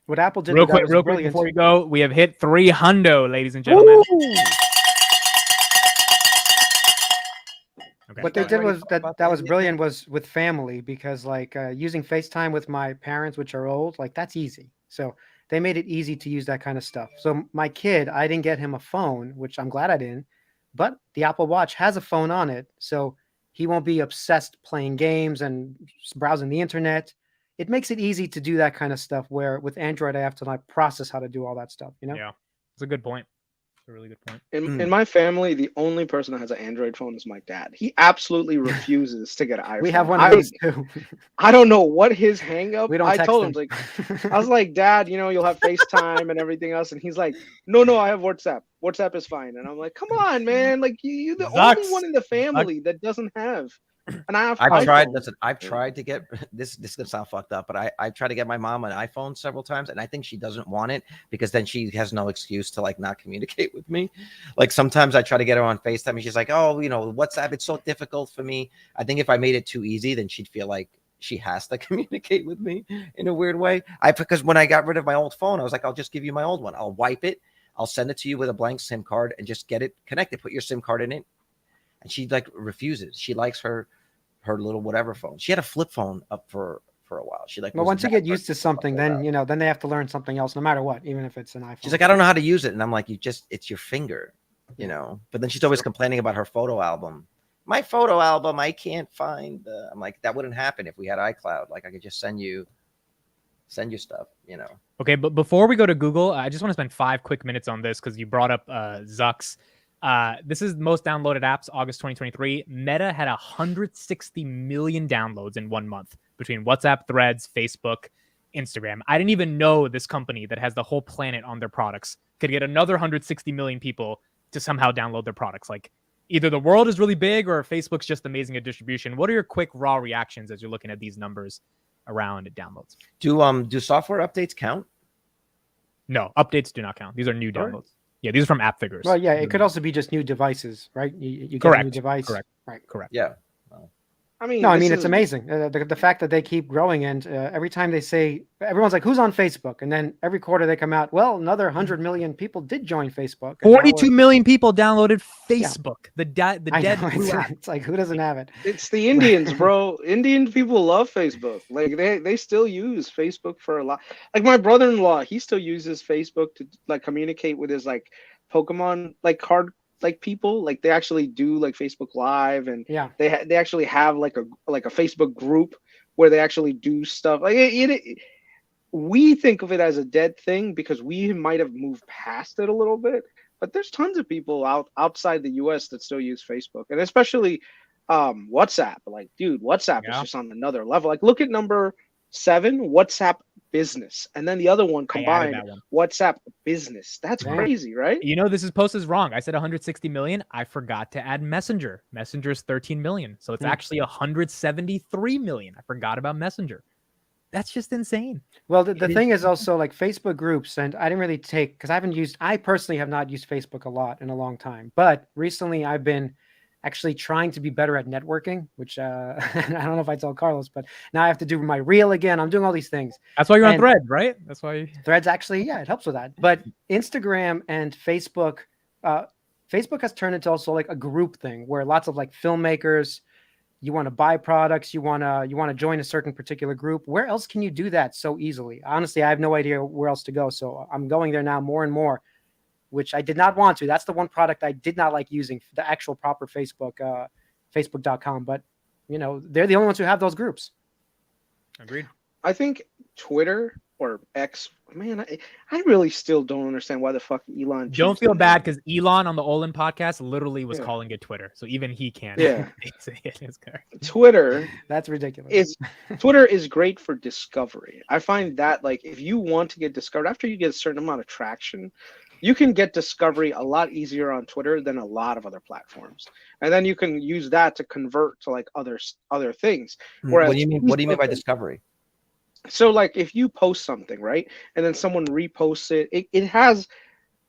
what Apple did real quick before we go, we have hit 300, ladies and gentlemen. Okay. What they did was that was brilliant was with family, because like using FaceTime with my parents, which are old, like that's easy. So they made it easy to use that kind of stuff. So my kid, I didn't get him a phone, which I'm glad I didn't, but the Apple Watch has a phone on it. So he won't be obsessed playing games and browsing the internet. It makes it easy to do that kind of stuff, where with Android, I have to like process how to do all that stuff, Yeah, it's a good point. It's a really good point. In my family, the only person that has an Android phone is my dad. He absolutely refuses to get an iPhone. We have one of these too. I don't know what his hang up. We don't text told him, I was like, Dad, you'll have FaceTime and everything else. And he's like, no, I have WhatsApp. WhatsApp is fine. And I'm like, come on, man. Like you're the only one in the family that doesn't have. And I've tried to get this is gonna sound fucked up, but I've tried to get my mom an iPhone several times, and I think she doesn't want it because then she has no excuse to like not communicate with me. Like sometimes I try to get her on FaceTime and she's like, oh, WhatsApp, it's so difficult for me. I think if I made it too easy, then she'd feel like she has to communicate with me in a weird way. Because when I got rid of my old phone, I was like, I'll just give you my old one. I'll wipe it. I'll send it to you with a blank SIM card and just get it connected. Put your SIM card in it. and she like refuses. She likes her little whatever phone. She had a flip phone up for a while. She like. Well, once you get used to something, then then they have to learn something else, no matter what, even if it's an iPhone. She's like, I don't know how to use it, and I'm like, it's your finger, you know. But then she's always complaining about her photo album. My photo album, I can't find. I'm like, that wouldn't happen if we had iCloud. Like, I could just send you stuff, you know. Okay, but before we go to Google, I just want to spend 5 quick minutes on this because you brought up Zucks. This is the most downloaded apps, August 2023. Meta had 160 million downloads in 1 month between WhatsApp, Threads, Facebook, Instagram. I didn't even know this company that has the whole planet on their products could get another 160 million people to somehow download their products. Like, either the world is really big or Facebook's just amazing at distribution. What are your quick raw reactions as you're looking at these numbers around downloads? Do software updates count? No, updates do not count. These are new downloads. Yeah, these are from app figures. Well, yeah, it could also be just new devices, right? You get Correct. a new device. Correct. Right. Correct. Yeah. I mean, No, I mean, it's amazing. The fact that they keep growing, and every time they say, everyone's like, who's on Facebook? And then every quarter they come out, well, another 100 million people did join Facebook. 42 million people downloaded Facebook. The dead blue app. It's like, who doesn't have it? It's the Indians, bro. Indian people love Facebook. Like they still use Facebook for a lot. Like my brother-in-law, he still uses Facebook to like communicate with his like Pokemon like card like people. Like they actually do like Facebook Live, and they actually have like a Facebook group where they actually do stuff. Like we think of it as a dead thing because we might have moved past it a little bit. But there's tons of people outside the US that still use Facebook, and especially WhatsApp. Like, dude, WhatsApp is just on another level. Like, look at number 7, WhatsApp Business, and then the other one combined, WhatsApp Business. That's crazy, right? You know, this post is wrong. I said 160 million. I forgot to add Messenger. Messenger is 13 million, so it's actually 173 million. I forgot about Messenger. That's just insane. Well, the thing is also like Facebook groups, and I didn't really take, because I personally have not used Facebook a lot in a long time, but recently I've been actually trying to be better at networking, which I don't know if I told Carlos, but now I have to do my reel again. I'm doing all these things. That's why you're on Thread, right? That's why Threads actually, yeah, it helps with that. But Instagram and Facebook, Facebook has turned into also like a group thing where lots of like filmmakers, you want to buy products, you want to join a certain particular group. Where else can you do that so easily? Honestly, I have no idea where else to go. So I'm going there now more and more, which I did not want to. That's the one product I did not like using, the actual proper Facebook, Facebook.com. But, you know, they're the only ones who have those groups. Agreed. I think Twitter or X, man, I really still don't understand why the fuck Elon. Don't feel bad because Elon on the Olin podcast literally was calling it Twitter. So even he can't. Yeah. Twitter. That's ridiculous. Twitter is great for discovery. I find that like if you want to get discovered after you get a certain amount of traction, you can get discovery a lot easier on Twitter than a lot of other platforms. And then you can use that to convert to like other things. Whereas, what do you mean by discovery? So like if you post something, right, and then someone reposts it has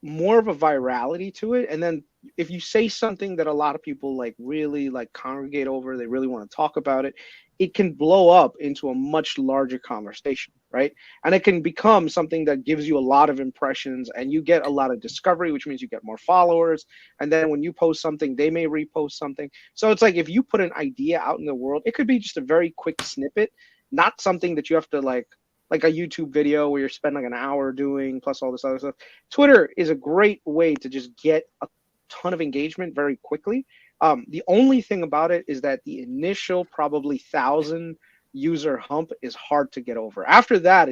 more of a virality to it. And then if you say something that a lot of people like really like congregate over, they really want to talk about it, it can blow up into a much larger conversation, right? And it can become something that gives you a lot of impressions and you get a lot of discovery, which means you get more followers. And then when you post something, they may repost something. So it's like if you put an idea out in the world, it could be just a very quick snippet, not something that you have to like a YouTube video where you're spending like an hour doing plus all this other stuff. Twitter is a great way to just get a ton of engagement very quickly. The only thing about it is that the initial probably 1,000 user hump is hard to get over. After that,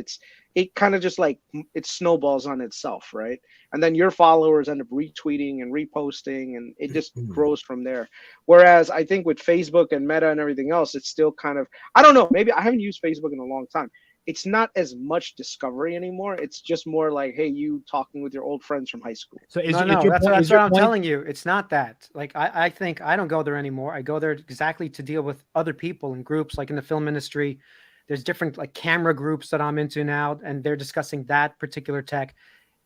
it kind of just like it snowballs on itself, right? And then your followers end up retweeting and reposting, and it just grows from there. Whereas I think with Facebook and Meta and everything else, it's still kind of, I don't know, maybe I haven't used Facebook in a long time. It's not as much discovery anymore. It's just more like, hey, you talking with your old friends from high school. So that's what I'm telling you. It's not that. Like, I think I don't go there anymore. I go there exactly to deal with other people in groups, like in the film industry. There's different like camera groups that I'm into now, and they're discussing that particular tech.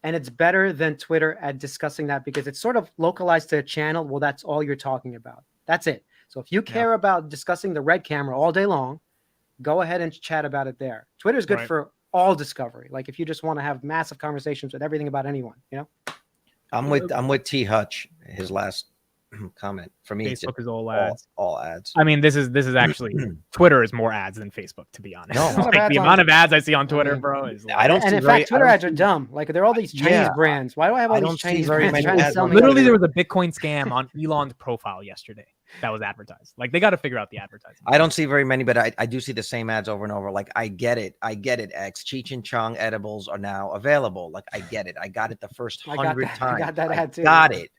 And it's better than Twitter at discussing that because it's sort of localized to a channel. Well, that's all you're talking about. That's it. So if you care about discussing the red camera all day long, go ahead and chat about it there. Twitter is good for all discovery. Like if you just want to have massive conversations with everything about anyone, you know. I'm with T Hutch. His last comment. For me, it's just Facebook is all ads. all ads. I mean, this is actually Twitter is more ads than Facebook, to be honest. No. Like, the amount of ads I see on Twitter, bro, is like, I don't And see in very- fact, Twitter I don't ads are see- dumb. Like there are all these Chinese Yeah, brands. Why do I have all I these don't see Chinese very brands many trying to ads sell on me? literally there everything? was a Bitcoin scam on Elon's profile yesterday that was advertised. Like, they got to figure out the advertising. I don't see very many, but I do see the same ads over and over. Like, I get it, X. Cheech and Chong edibles are now available. Like, I get it. I got it the first I got 100 that- I times. got that ad too. Got it.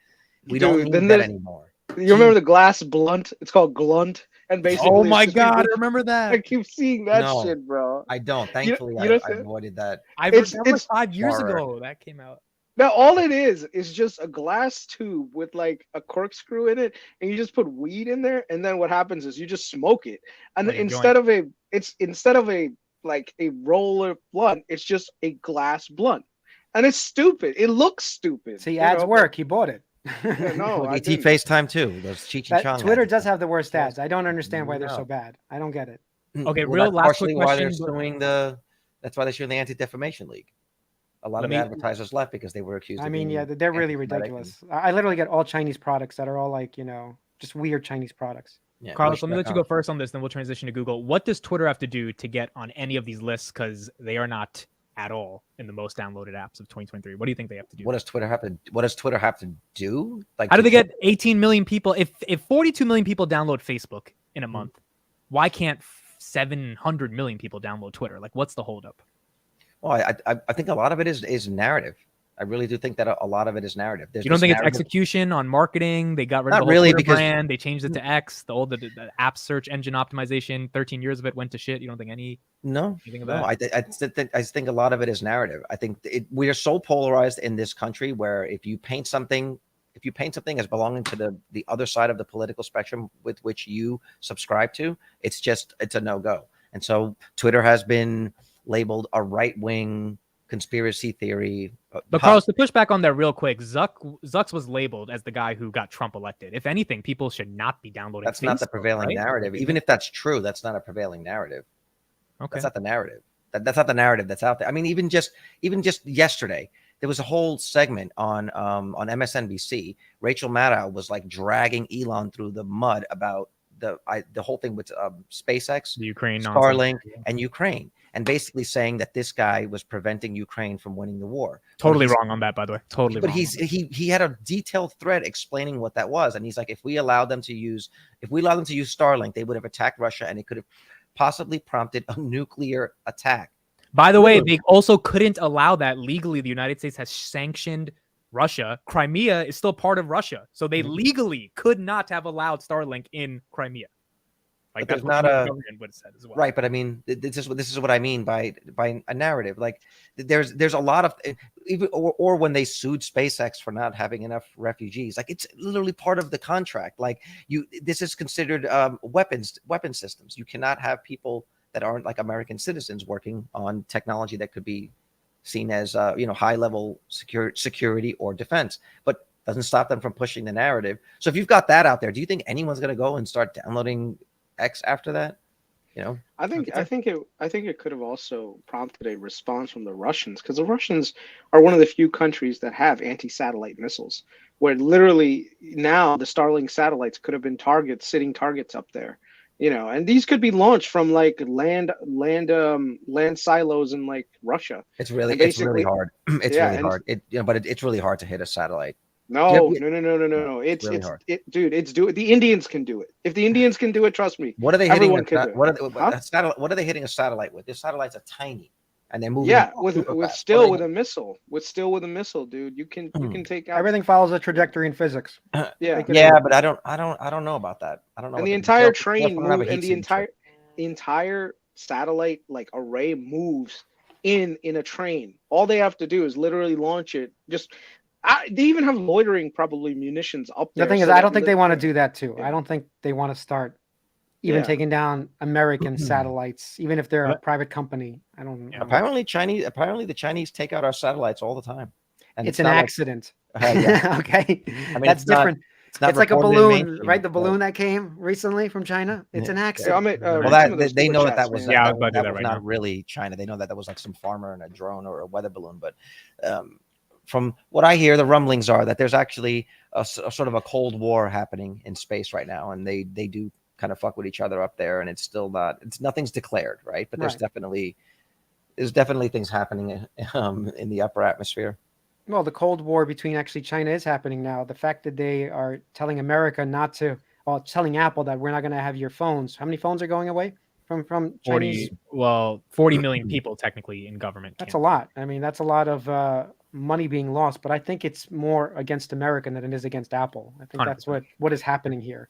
We don't Dude, need then that there's- anymore. You remember the glass blunt? It's called Glunt, and basically, Oh it's my just God, I people- remember that. I keep seeing that No. shit, bro. I don't. Thankfully, you know I avoided that. I It's- remember it's 5 years horror. ago that came out. Now all it is just a glass tube with like a corkscrew in it, and you just put weed in there, and then what happens is you just smoke it, and Like a instead of a like a roller blunt, it's just a glass blunt, and it's stupid. It looks stupid. See, you ads know, but- work. He bought it. Yeah, no, Look, I ET didn't. FaceTime too. Those Cheech and That, Chong. Twitter ads. does have the worst ads. I don't understand why they're No. so bad. I don't get it. Okay, Well, real that's last quick partially why they're question, but- suing the. That's why they're suing the Anti-Defamation League. A lot Let of me- advertisers left because they were accused. I of mean, being yeah, they're really anti-Semitic and- ridiculous. I literally get all Chinese products that are all like, just weird Chinese products. Yeah, Carlos, let me let you wish.com. go first on this, then we'll transition to Google. What does Twitter have to do to get on any of these lists? Because they are not at all in the most downloaded apps of 2023. What do you think they have to do? What does Twitter have to? What does Twitter have to do? Like, How do to they get 18 million people? If 42 million people download Facebook in Mm-hmm. a month, why can't 700 million people download Twitter? Like, what's the holdup? Well, I think a lot of it is narrative. I really do think that a lot of it is narrative. There's You don't this think it's narrative- execution on marketing? They got rid Not of the whole really, Twitter because- brand. They changed it to X. The app search engine optimization. 13 years of it went to shit. You don't think anything No, of no. that? I think a lot of it is narrative. I think we are so polarized in this country where if you paint something as belonging to the other side of the political spectrum with which you subscribe to, it's a no-go. And so Twitter has been labeled a right-wing conspiracy theory. But Carlos, to push back on that real quick, Zucks was labeled as the guy who got Trump elected. If anything, people should not be downloading. That's not the Facebook, prevailing right? narrative. Even if that's true, that's not a prevailing narrative. Okay. That's not the narrative. That's not the narrative that's out there. I mean, even just yesterday, there was a whole segment on MSNBC. Rachel Maddow was like dragging Elon through the mud about the whole thing with SpaceX, The Ukraine Starlink, nonsense. and Ukraine, and basically saying that this guy was preventing Ukraine from winning the war. Totally But he's- wrong on that, by the way. Totally But wrong. he had a detailed thread explaining what that was, and he's like, if we allowed them to use Starlink, they would have attacked Russia, and it could have possibly prompted a nuclear attack. By the way, they also couldn't allow that legally. The United States has sanctioned Russia. Crimea is still part of Russia, so they legally could not have allowed Starlink in Crimea. Like, But that's there's what not the a- government would have said as well. Right, but I mean, this is what I mean by a narrative. Like, there's a lot of even or when they sued SpaceX for not having enough refugees, like it's literally part of the contract. Like, this is considered weapon systems. You cannot have people that aren't like American citizens working on technology that could be seen as high level security or defense, but doesn't stop them from pushing the narrative. So if you've got that out there, do you think anyone's going to go and start downloading X after that? I think it could have also prompted a response from the Russians, because the Russians are one of the few countries that have anti-satellite missiles, where literally now the Starlink satellites could have been sitting targets up there, and these could be launched from like land silos in like Russia. It's really basically- hard. It's yeah, really and- hard. It's really hard to hit a satellite. No. Yeah, No. it's really hard. The Indians can do it. If the Indians can do it, trust me. What are they hitting? Everyone can do it. What are they hitting a satellite with? These satellites are tiny, and they're moving. Yeah, super with fast. still What with are a missile, dude. You can take out. Everything follows a trajectory in physics. Yeah. They- yeah, but I don't know about that. I don't know. And what the they- entire they'll train probably have a move, and heat signature. the entire satellite like array moves in a train. All they have to do is literally launch it. They even have loitering probably munitions up there. The thing is, so I that don't think they want to li- do that too. Yeah. I don't think they want to start even Yeah. taking down American satellites, even if they're a But- private company. I don't. Yeah. Apparently, the Chinese take out our satellites all the time. And It's an not like- accident. yeah. Okay, mean, that's it's not- different. not It's like a reported in balloon, mainstream, right? The but- balloon that came recently from China. It's Yeah. an Yeah, accident. I'm at, Well, Well, some of those they know super that chats, was man. Yeah, I was about to do that was right not now. really China. They know that was like some farmer and a drone or a weather balloon. But from what I hear, the rumblings are that there's actually a sort of a Cold War happening in space right now, and they do kind of fuck with each other up there, and it's still not, nothing's declared, right? But there's definitely things happening in the upper atmosphere. Well, the Cold War between actually China is happening now. The fact that they are telling America not to, well, telling Apple that we're not going to have your phones. How many phones are going away from Chinese? 40 million people technically in government. That's a lot. I mean, that's a lot of money being lost. But I think it's more against America than it is against Apple. I think 100%. that's what is happening here.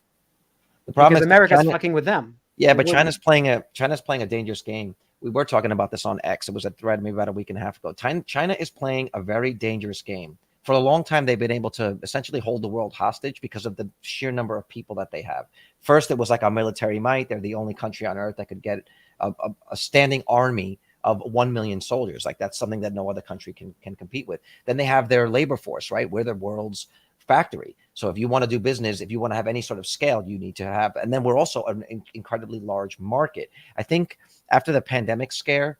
The problem because is America's China, fucking with them. Yeah, but China's playing a dangerous game. We were talking about this on X. It was a thread maybe about a week and a half ago. China is playing a very dangerous game. For a long time, they've been able to essentially hold the world hostage because of the sheer number of people that they have. First, it was like a military might. They're the only country on earth that could get a standing army of 1 million soldiers. Like that's something that no other country can compete with. Then they have their labor force, right? We're the world's factory. So if you want to do business, if you want to have any sort of scale, you need to have, and then we're also an incredibly large market. I think after the pandemic scare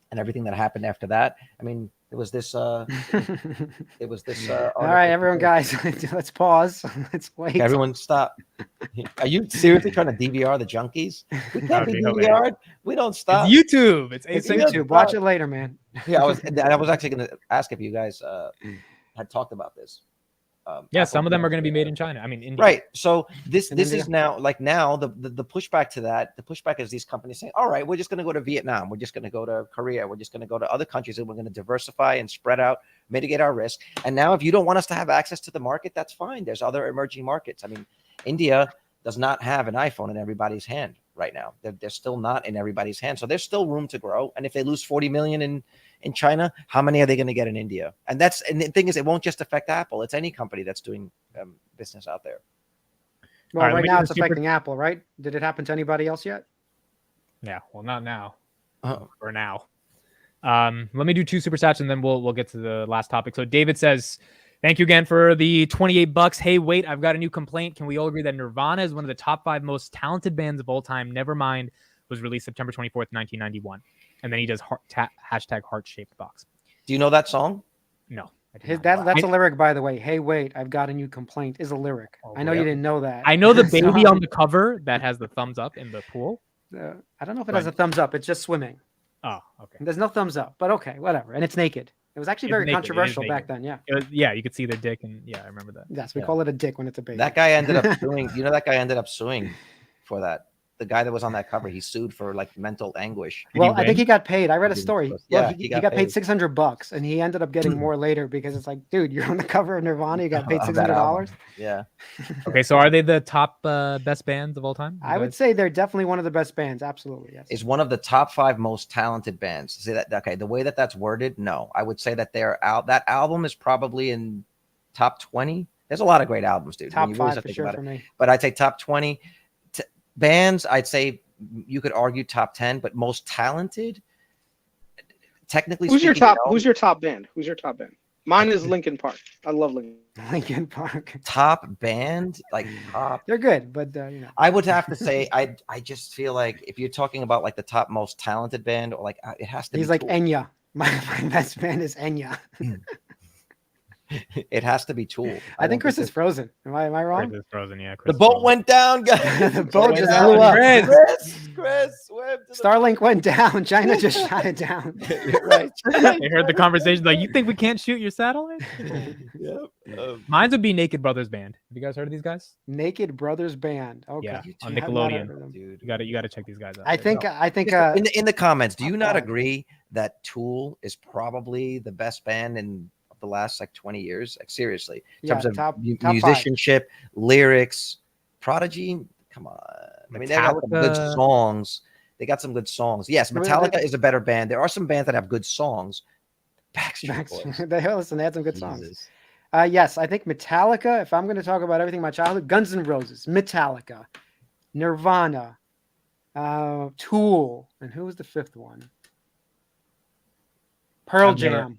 and everything that happened after that, I mean, it was this, all right, everyone, guys, let's pause. Let's wait. Okay, everyone stop. Are you seriously trying to DVR the Junkies? We can't be DVR'd. We don't stop. It's YouTube. It's YouTube. Watch it later, man. Yeah, I was actually going to ask if you guys had talked about this. Yeah, some of them are going to be made in China. I mean, India. Right. So this is now the pushback to that. The pushback is these companies saying, all right, we're just going to go to Vietnam. We're just going to go to Korea. We're just going to go to other countries, and we're going to diversify and spread out, mitigate our risk. And now if you don't want us to have access to the market, that's fine. There's other emerging markets. I mean, India does not have an iPhone in everybody's hand right now. They're still not in everybody's hand. So there's still room to grow. And if they lose 40 million in China, how many are they going to get in India? And the thing is, it won't just affect Apple. It's any company that's doing business out there. Well, right now it's affecting Apple, right? Did it happen to anybody else yet? Yeah, well, not now. For now. Let me do 2 super chats and then we'll get to the last topic. So David says, thank you again for the $28. Hey, wait, I've got a new complaint. Can we all agree that Nirvana is one of the top 5 most talented bands of all time? Nevermind was released September 24th, 1991. And then he does hashtag heart-shaped box. Do you know that song? No. That's a lyric, by the way. Hey, wait, I've got a new complaint is a lyric. I know you didn't know that. I know the baby on the cover that has the thumbs up in the pool. I don't know if it has a thumbs up. It's just swimming. Oh, okay. There's no thumbs up, but okay, whatever. And it's naked. It was actually very controversial back then. Yeah. Yeah, you could see their dick, and yeah, I remember that. Yes, we call it a dick when it's a baby. That guy ended up suing. You know, that guy ended up suing for that. The guy that was on that cover, he sued for like mental anguish. Well, I think he got paid. I read a story. Yeah, he got paid $600, and he ended up getting more later because it's like, dude, you're on the cover of Nirvana. You got paid $600. Yeah. Okay, so are they the top best bands of all time? I would say they're definitely one of the best bands. Absolutely, yes. Is one of the top 5 most talented bands. See that? Okay, the way that's worded, no, I would say that they're out. That album is probably in top 20. There's a lot of great albums, dude. Top 5 for sure for me. But I'd say top 20. Bands, I'd say you could argue top 10, but most talented, technically Who's speaking, your top band? Who's your top band? Mine is Linkin Park. I love Linkin Park. Top band, like top. They're good, but you know. I would have to say I just feel like if you're talking about like the top most talented band, or like it has to. He's be like Tool. Enya. My best band is Enya. It has to be Tool. I think Chris is frozen. Am I wrong? Chris is frozen, yeah. The boat went down, guys. The boat just blew up. Chris, Starlink went down. China just shot it down. Right. They heard the conversation like, you think we can't shoot your satellite? Yep. Mine would be Naked Brothers Band. Have you guys heard of these guys? Naked Brothers Band. Okay. Yeah, on Nickelodeon. Dude. You got to check these guys out. I think in the comments, do you not agree that Tool is probably the best band in the last like 20 years? Like seriously, in terms of top musicianship, lyrics, Prodigy, come on. I mean, they got some good songs. They got some good songs. Yes, Metallica is a better band. There are some bands that have good songs. Backstreet Boys. They had some good songs. Yes, I think Metallica, if I'm going to talk about everything in my childhood, Guns N' Roses, Metallica, Nirvana, Tool, and who was the 5th one? Pearl Jam.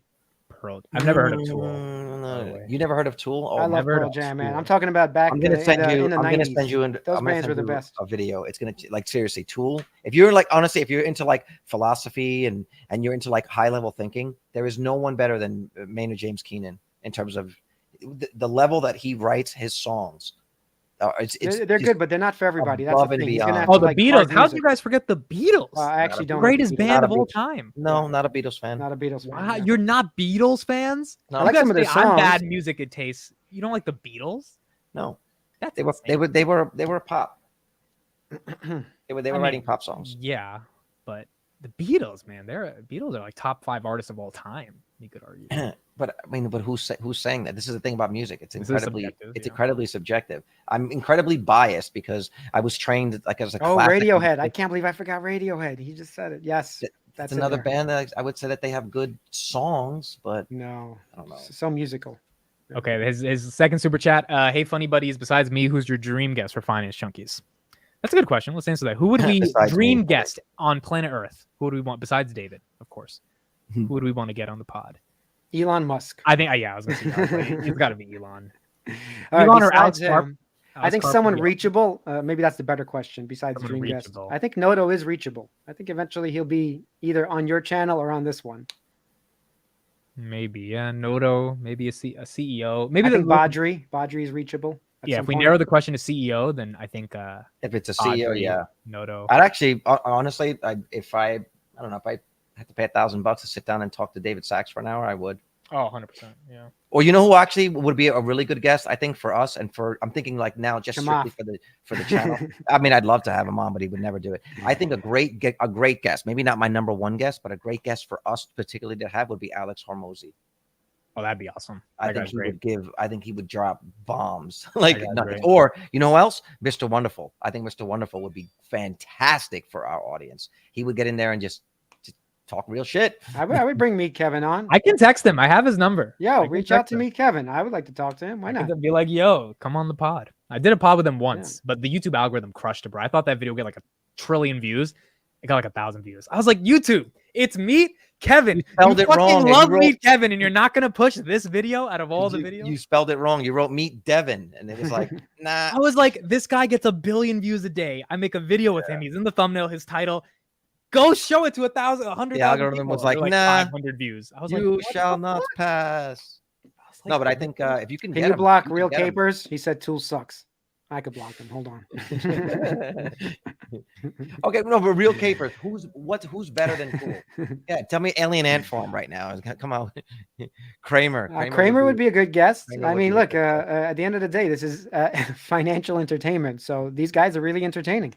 heard of Tool. by the way. You never heard of Tool? Oh, I love never heard Pearl of Jam, man. Tool. I'm talking about back I'm gonna in send you. the I'm gonna 90s. send you. Those I'm gonna bands send were the you best. a video. It's gonna like seriously, Tool. If you're like honestly, if you're into like philosophy and you're into like high level thinking, there is no one better than Maynard James Keenan in terms of the level that he writes his songs. They're just good, but they're not for everybody. That's above the and thing. He's gonna beyond. have Oh, to the like Beatles. hard How did music. you guys forget the Beatles? I actually don't. Greatest like the Beatles. band Not of a all Beatles. time. No, Yeah. not a Beatles fan. Not a Beatles fan. Wow, yeah. you're not Beatles fans? No. I like You some guys of their say I'm bad songs. music at taste. You don't like the Beatles? No, That's they were pop. They were writing pop songs. Yeah, but the Beatles, man, Beatles are like top 5 artists of all time. You could argue. But I mean, but who's saying that? This is the thing about music. It's This is incredibly subjective, yeah. incredibly subjective. I'm incredibly biased because I was trained like as a Oh, classic. Radiohead. I can't believe I forgot Radiohead. He just said it. Yes. That's That's another it. band that I would say that they have good songs, but No. I don't know. So musical. Okay, his second super chat. Hey, funny buddies, besides me, who's your dream guest for Finance Junkies? That's a good question. Let's answer that. Who would we Besides dream me. guest on planet Earth? Who would we want besides David, of course? Who would we want to get on the pod? Elon Musk. I think, yeah, I was going to say, it's got to be Elon. All right, Elon or Alex besides Karp? him, I think someone reachable. Maybe that's the better question. Besides Someone dream guest, reachable. I think Noto is reachable. I think eventually he'll be either on your channel or on this one. Maybe, yeah. Noto, maybe a CEO. Maybe I think the Badri is reachable. at yeah. some If we point. narrow the question to CEO, then I think If it's a CEO, Badri, yeah. Noto. I'd actually honestly, if I don't know if I had to pay $1,000 to sit down and talk to David Sachs for an hour, I would. Oh, 100%. Yeah. Or you know who actually would be a really good guest, I think, for us and for I'm thinking like now just strictly for the channel. I mean, I'd love to have him on, but he would never do it. I think a great guest, maybe not my number one guest, but a great guest for us particularly to have would be Alex Hormozy. Oh, that'd be awesome. I think he would drop bombs like That guy's nothing. great. Or you know who else? Mr. Wonderful. I think Mr. Wonderful would be fantastic for our audience. He would get in there and just talk real shit. I would bring Meet Kevin on. I can text him. I have his number. I Yo, can reach out text to him. Meet Kevin. I would like to talk to him. Why I not? could be like, yo, come on the pod. I did a pod with him once, but the YouTube algorithm crushed it, bro. I thought that video would get like 1 trillion views. It got like 1,000 views. I was like, YouTube, it's Meet Kevin. You spelled it fucking wrong, and love you wrote- Meet Kevin, and you're not gonna push this video out of all the videos. You spelled it wrong. You wrote Meet Devin, and it was like, nah. I was like, this guy gets 1 billion views a day. I make a video with him. He's in the thumbnail. His title. Go show it to 100,000. The algorithm was like, nah, 500 views. I was you like, what shall the not fuck? pass. I was like, No, but I think if you can Can get you him, block you Real can get him. Capers? He said Tool sucks. I could block him. Hold on. Okay, no, but Real Capers, who's better than Tool? Yeah, tell me Alien Ant Farm right now. Come on, Kramer. Kramer would be a good guest. Kramer I would mean, be a look, good guest. at the end of the day, this is financial entertainment. So these guys are really entertaining.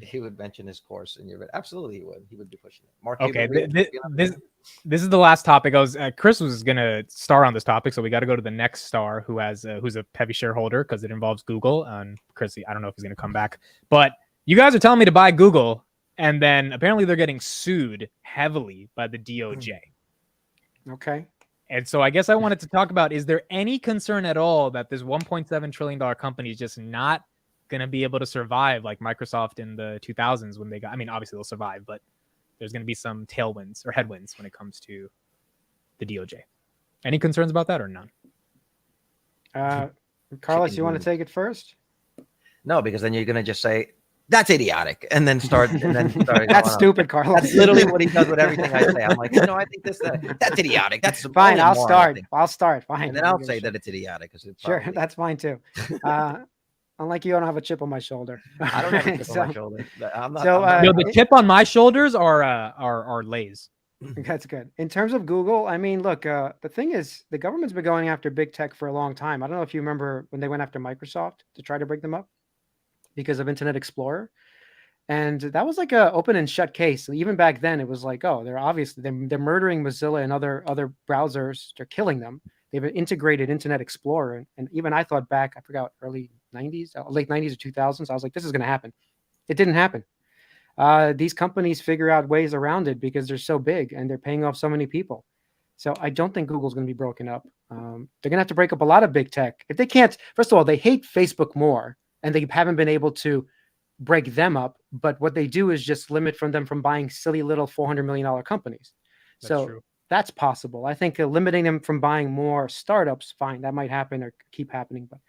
He would mention his course, and absolutely he would. He would be pushing it. Mark Okay, Cuban would be on this there. this is the last topic. KRIS was gonna star on this topic, so we got to go to the next star who's a heavy shareholder because it involves Google. And KRIS, I don't know if he's gonna come back, but you guys are telling me to buy Google, and then apparently they're getting sued heavily by the DOJ. Okay. And so I guess I wanted to talk about: is there any concern at all that this $1.7 trillion company is just not going to be able to survive like Microsoft in the 2000s when they got, I mean, obviously they'll survive, but there's going to be some tailwinds or headwinds when it comes to the DOJ. Any concerns about that or none? Carlos, you want to take it first? No, because then you're gonna just say that's idiotic, and then start. That's going on. stupid, Carlos. That's literally what he does with everything I say. I'm like, no, I think that's idiotic. That's Fine. only I'll moron, I start. think. I'll start. Fine. And then I don't I'll give a say shit. that it's idiotic. Sure, that's fine too. Unlike you, I don't have a chip on my shoulder. I don't have a chip So- on my shoulder. I'm not, so, I'm not- No, the chip on my shoulders are Lay's. That's good. In terms of Google, I mean, look, the thing is, the government's been going after big tech for a long time. I don't know if you remember when they went after Microsoft to try to break them up because of Internet Explorer. And that was like a open and shut case. So even back then, it was like, oh, they're murdering Mozilla and other browsers. They're killing them. They've integrated Internet Explorer. And even I thought back, I forgot, early 90s, late 90s or 2000s. I was like, this is going to happen. It didn't happen. These companies figure out ways around it because they're so big and they're paying off so many people. So I don't think Google's going to be broken up. They're going to have to break up a lot of big tech. If they can't, first of all, they hate Facebook more and they haven't been able to break them up. But what they do is just limit them from buying silly little $400 million companies. That's So true. that's possible. I think limiting them from buying more startups, fine, that might happen or keep happening, but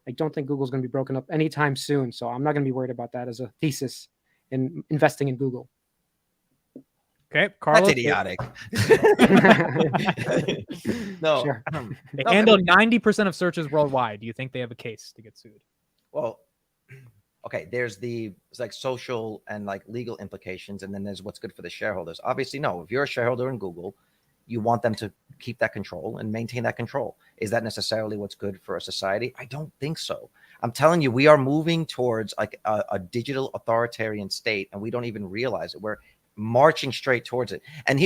I don't think Google's going to be broken up anytime soon. So I'm not going to be worried about that as a thesis in investing in Google. Okay, Carlos. That's idiotic. No, Sure. They No, handle 90% of searches worldwide. Do you think they have a case to get sued? well, okay, there's like social and like legal implications, and then there's what's good for the shareholders. Obviously, no, if you're a shareholder in Google, you want them to keep that control and maintain that control. Is that necessarily what's good for a society? I don't think so. I'm telling you, we are moving towards like a digital authoritarian state, and we don't even realize it. We're marching straight towards it. And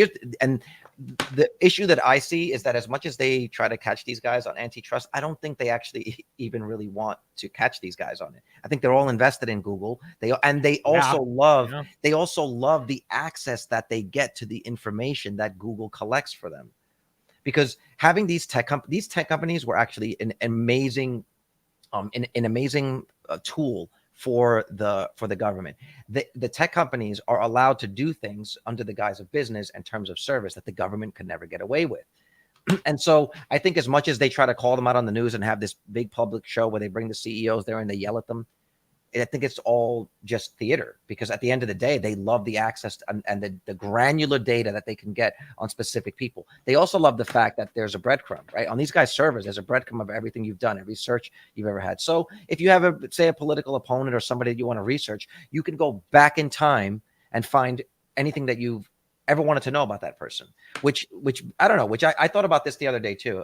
the issue that I see is that as much as they try to catch these guys on antitrust, I don't think they actually even really want to catch these guys on it. I think they're all invested in Google. They also love the access that they get to the information that Google collects for them. Because having these tech companies were actually an amazing tool for the government. The tech companies are allowed to do things under the guise of business and terms of service that the government could never get away with. And so I think as much as they try to call them out on the news and have this big public show where they bring the CEOs there and they yell at them, I think it's all just theater, because at the end of the day, they love the access and the granular data that they can get on specific people. They also love the fact that there's a breadcrumb, right? On these guys' servers, there's a breadcrumb of everything you've done, every search you've ever had. So if you have a political opponent or somebody that you want to research, you can go back in time and find anything that you've ever wanted to know about that person, which I don't know, which I thought about this the other day too.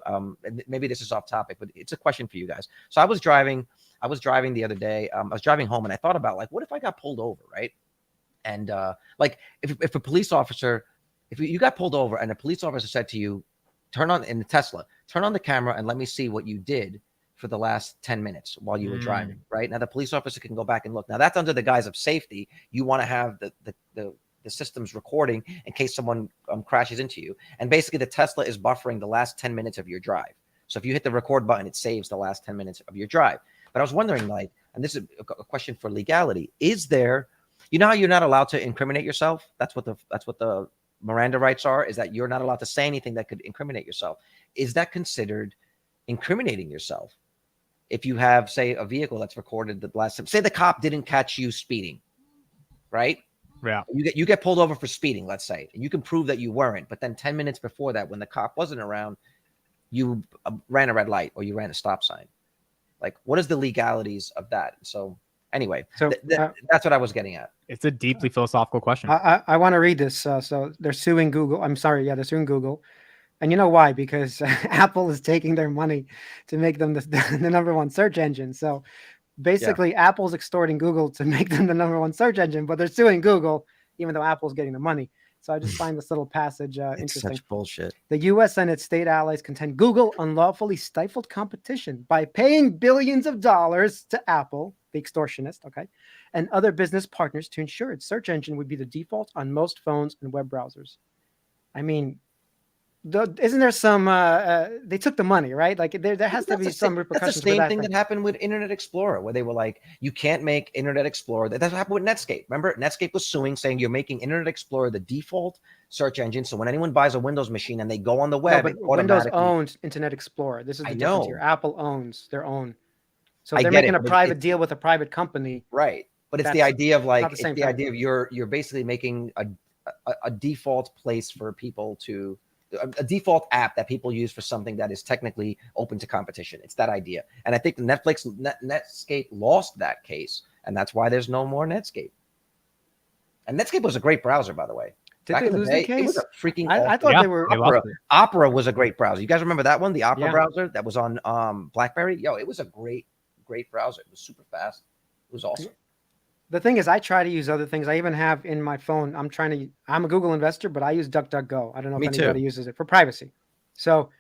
Maybe this is off topic, but it's a question for you guys. So I was driving the other day. I was driving home and I thought about, like, what if I got pulled over, right? And like if a police officer, if you got pulled over and a police officer said to you, in the Tesla, turn on the camera and let me see what you did for the last 10 minutes while you were driving, right? Now the police officer can go back and look. Now that's under the guise of safety. You want to have the system's recording in case someone crashes into you. And basically the Tesla is buffering the last 10 minutes of your drive. So if you hit the record button, it saves the last 10 minutes of your drive. But I was wondering, like, and this is a question for legality, is there, you know how you're not allowed to incriminate yourself? That's what the Miranda rights are, is that you're not allowed to say anything that could incriminate yourself. Is that considered incriminating yourself? If you have, say, a vehicle that's recorded the last time, say the cop didn't catch you speeding, right? Yeah. You get pulled over for speeding, let's say, and you can prove that you weren't. But then 10 minutes before that, when the cop wasn't around, you ran a red light or you ran a stop sign. Like, what is the legalities of that? So anyway, So that's what I was getting at. It's a deeply philosophical question. I want to read this. So they're suing Google. I'm sorry. Yeah, they're suing Google. And you know why? Because Apple is taking their money to make them the #1 search engine. So basically, Apple's extorting Google to make them the #1 search engine, but they're suing Google, even though Apple's getting the money. So I just find this little passage It's interesting. such bullshit. The U.S. and its state allies contend Google unlawfully stifled competition by paying billions of dollars to Apple, the extortionist, okay, and other business partners to ensure its search engine would be the default on most phones and web browsers. I mean, isn't there some? They took the money, right? Like there has to be some repercussions. That's the same thing that happened with Internet Explorer, where they were like, you can't make Internet Explorer. That's what happened with Netscape. Remember, Netscape was suing, saying you're making Internet Explorer the default search engine. So when anyone buys a Windows machine and they go on the web, no, but Windows owns Internet Explorer. This is the difference here. Apple owns their own. So they're making a private deal with a private company, right? But it's the idea of like it's the idea of you're basically making a default place for people to. A default app that people use for something that is technically open to competition. It's that idea. And I think Netscape lost that case, and that's why there's no more Netscape. And Netscape was a great browser, by the way. Did they lose the case? It was a freaking I thought they were Opera was a great browser. You guys remember that one? The Opera browser that was on BlackBerry? Yo, it was a great browser. It was super fast. It was awesome. The thing is, I try to use other things. I even have in my phone, I'm a Google investor, but I use DuckDuckGo. I don't know if anybody uses it for privacy. So,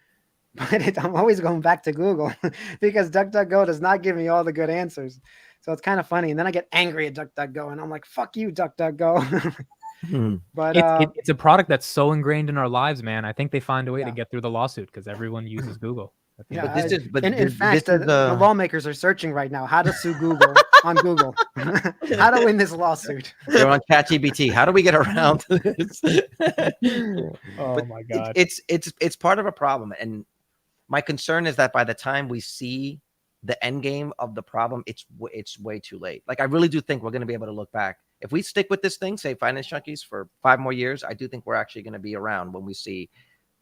but I'm always going back to Google because DuckDuckGo does not give me all the good answers. So it's kind of funny. And then I get angry at DuckDuckGo and I'm like, fuck you, DuckDuckGo. But it's a product that's so ingrained in our lives, man. I think they find a way to get through the lawsuit because everyone uses Google. Yeah, in fact, the lawmakers are searching right now how to sue Google on Google. How to win this lawsuit. They're on ChatGPT. How do we get around this? Oh But my God. it's part of a problem, and my concern is that by the time we see the end game of the problem, it's way too late. Like I really do think we're going to be able to look back if we stick with this thing, say Finance Junkies, for 5 more years. I do think we're actually going to be around when we see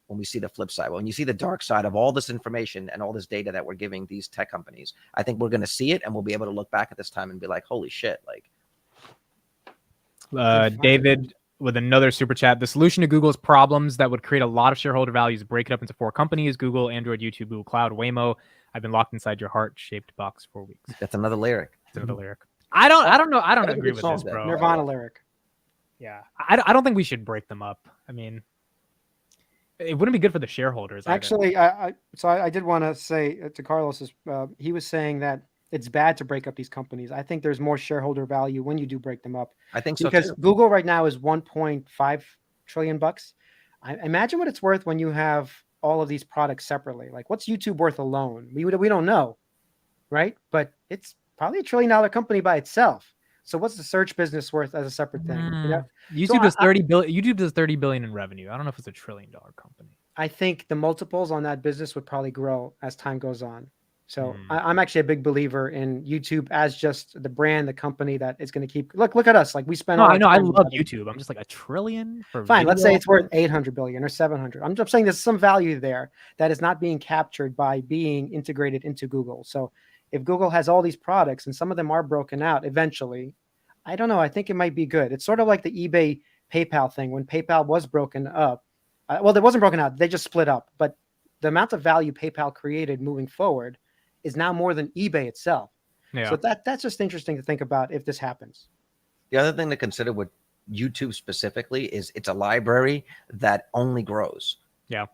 the flip side, when you see the dark side of all this information and all this data that we're giving these tech companies. I think we're going to see it, and we'll be able to look back at this time and be like, holy shit. Like David with another super chat. The solution to Google's problems that would create a lot of shareholder value is break it up into 4 companies: Google, Android, YouTube, Google Cloud, Waymo. I've been locked inside your heart-shaped box for weeks. that's another lyric. That's another lyric. I don't know. I don't That's a agree good with song, this, that. bro. Nirvana lyric. Yeah. I don't think we should break them up. I mean, it wouldn't be good for the shareholders. either. Actually, I did want to say to Carlos, he was saying that it's bad to break up these companies. I think there's more shareholder value when you do break them up. I think so Because too. Google right now is 1.5 trillion bucks. I imagine what it's worth when you have all of these products separately. Like, what's YouTube worth alone? We don't know, right? But it's probably $1 trillion company by itself. So what's the search business worth as a separate thing? You know? YouTube does 30 billion. YouTube does 30 billion in revenue. I don't know if it's $1 trillion company. I think the multiples on that business would probably grow as time goes on. So I'm actually a big believer in YouTube as just the brand, the company that is going to keep. Look at us. Like we spend. No, all I our know. I time love together. YouTube. I'm just like $1 trillion for Fine. Let's say video? it's worth 800 billion or 700. I'm just saying there's some value there that is not being captured by being integrated into Google. So if Google has all these products and some of them are broken out eventually, I don't know. I think it might be good. It's sort of like the eBay PayPal thing when PayPal was broken up. Well, it wasn't broken out. They just split up. But the amount of value PayPal created moving forward is now more than eBay itself. Yeah. So that's just interesting to think about if this happens. The other thing to consider with YouTube specifically is it's a library that only grows. Yeah.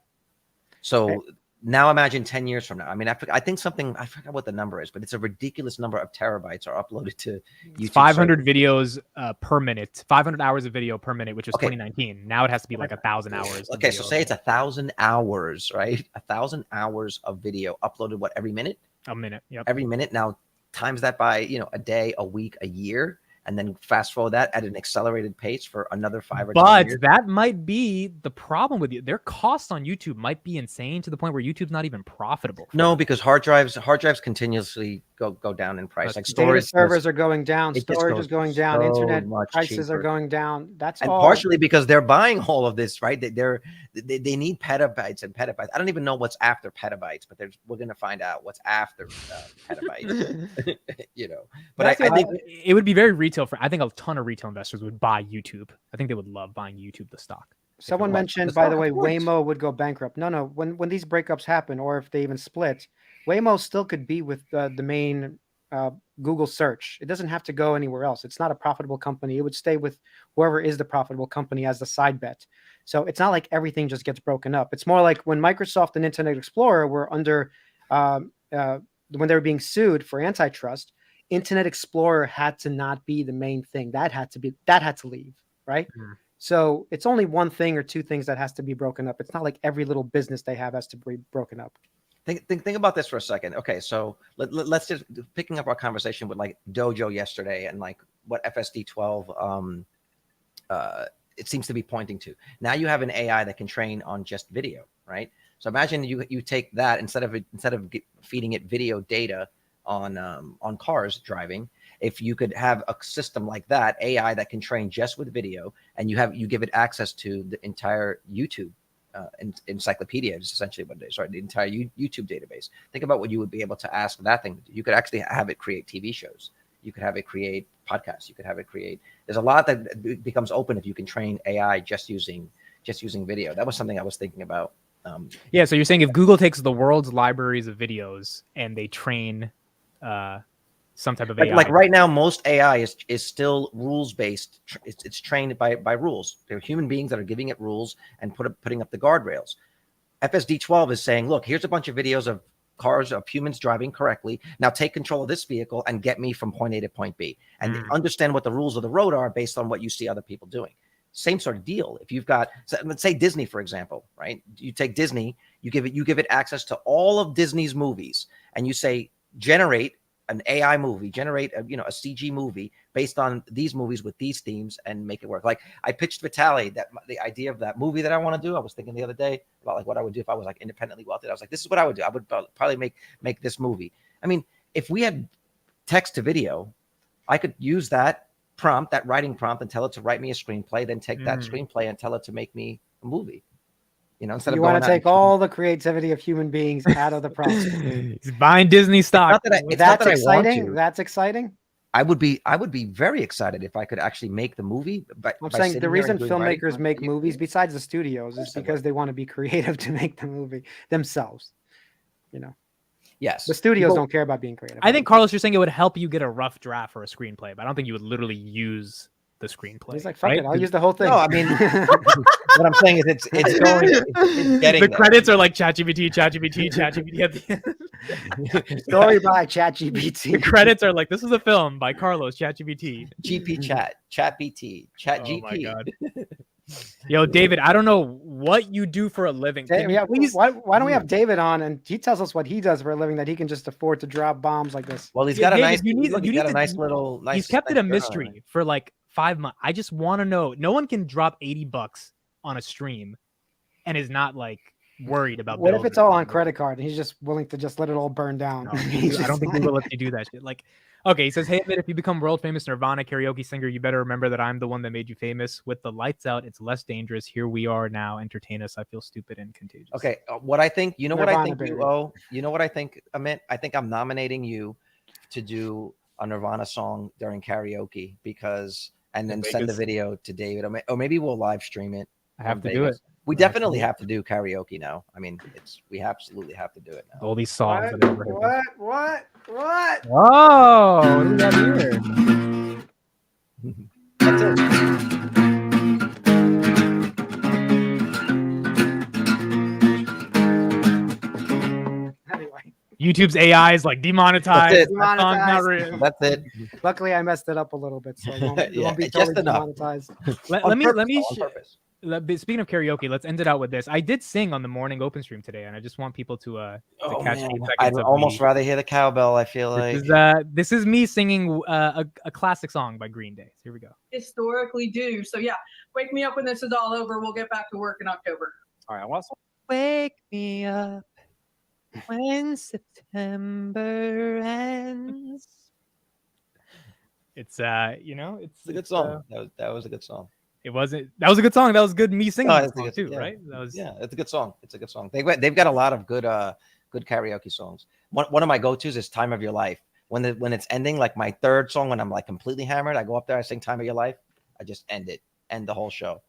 So Okay. now imagine 10 years from now. I mean, I forgot what the number is, but it's a ridiculous number of terabytes are uploaded to YouTube. 500 videos per minute, 500 hours of video per minute, which was Okay. 2019. Now it has to be like 1,000 hours. of Okay, so video. say it's 1,000 hours, right? 1,000 hours of video uploaded every minute? a minute. Yep. Every minute. Now times that by a day, a week, a year, and then fast forward that at an accelerated pace for another 5 or 10 But years. that might be the problem with you. Their costs on YouTube might be insane to the point where YouTube's not even profitable. No, because hard drives continuously go down in price. Like Data storage servers are going down. it just Storage goes is going down. so Internet much prices are cheaper. going down. That's And all. partially because they're buying all of this, right? They need petabytes and petabytes. I don't even know what's after petabytes, but we're going to find out what's after petabytes. But I think it would be very retail. I think a ton of retail investors would buy YouTube. I think they would love buying YouTube, the stock. Someone mentioned, by the way, Waymo would go bankrupt. No. When these breakups happen, or if they even split, Waymo still could be with the main Google search. It doesn't have to go anywhere else. It's not a profitable company. It would stay with whoever is the profitable company as the side bet. So it's not like everything just gets broken up. It's more like when Microsoft and Internet Explorer were under, when they were being sued for antitrust, Internet Explorer had to not be the main thing. That had to leave, right? Mm. So it's only one thing or two things that has to be broken up. It's not like every little business they have has to be broken up. Think about this for a second. Okay, so let's just picking up our conversation with like Dojo yesterday and like what FSD 12 it seems to be pointing to. Now you have an AI that can train on just video, right? So imagine you take that instead of feeding it video data on cars driving. If you could have a system like that, AI that can train just with video, and you give it access to the entire YouTube encyclopedia is essentially what it is, right? The entire YouTube database. Think about what you would be able to ask that thing to do. You could actually have it create TV shows. You could have it create podcasts. You could have it create. There's a lot that becomes open if you can train AI just using video. That was something I was thinking about. Yeah. So you're saying if Google takes the world's libraries of videos and they train some type of AI. Like right now, most AI is still rules based. It's trained by rules. There are human beings that are giving it rules and putting up the guardrails. FSD 12 is saying, look, here's a bunch of videos of cars, of humans driving correctly. Now take control of this vehicle and get me from point A to point B, and understand what the rules of the road are based on what you see other people doing. Same sort of deal. If you've got, let's say Disney, for example, right? You take Disney, you give it access to all of Disney's movies, and you say generate an AI movie, generate a CG movie based on these movies with these themes and make it work. Like I pitched VITALY, that the idea of that movie that I want to do. I was thinking the other day about like what I would do if I was like independently wealthy. I was like, this is what I would do. I would probably make this movie. I mean, if we had text to video, I could use that prompt, that writing prompt, and tell it to write me a screenplay, then take that screenplay and tell it to make me a movie. Instead You of want to take all the creativity of human beings out of the process. He's buying Disney stock. That's exciting. That's exciting. I would be very excited if I could actually make the movie. But I'm saying the reason filmmakers make movies, besides the studios, is because they want to be creative to make the movie themselves. Yes, the studios don't care about being creative. I think, Carlos, you're saying it would help you get a rough draft for a screenplay, but I don't think you would literally use the screenplay. He's like, fuck it, I'll use the whole thing. No, I mean, what I'm saying is it's getting the credits are like ChatGPT at the end. Story by ChatGPT. The credits are like, this is a film by Carlos, ChatGPT. ChatBT, ChatGPT. Oh my God. Yo, David, I don't know what you do for a living. Why don't we have David on and he tells us what he does for a living that he can just afford to drop bombs like this? Well, he's got David, a nice little. He's kept it a mystery for like 5 months. I just want to know. No one can drop $80 on a stream and is not like worried about. What if it's all on credit card and he's just willing to just let it all burn down? No, I don't think people let you do that shit. Like, okay, he says, hey, Amit, if you become world famous Nirvana karaoke singer, you better remember that I'm the one that made you famous. With the lights out, it's less dangerous. Here we are now. Entertain us. I feel stupid and contagious. Okay, what I think, Nirvana, what I think baby. you owe. You know what I think, Amit? I think I'm nominating you to do a Nirvana song during karaoke and then send the video to David, or maybe we'll live stream it. I have to do it. We definitely have to do karaoke now. I mean, we absolutely have to do it now. All these songs. What? Oh, what do we got here? That's it. Anyway. YouTube's AI is like demonetized. That's it. That song's not real. That's it. Luckily, I messed it up a little bit, so it won't be just totally enough. demonetized. Let me On purpose. Speaking of karaoke, let's end it out with this. I did sing on the morning open stream today, and I just want people to catch 8 seconds. I'd almost rather hear the cowbell. I feel like this is me singing a classic song by Green Day. So here we go. Historically do. So yeah, wake me up when this is all over. We'll get back to work in October. All right, I want to wake me up when September ends. It's it's a good song. That was a good song. That was a good song. That was good me singing that song too, yeah. right? It's a good song. It's a good song. They've got a lot of good karaoke songs. One of my go-tos is Time of Your Life. When it's ending, like my third song, when I'm like completely hammered, I go up there, I sing Time of Your Life. I just end the whole show.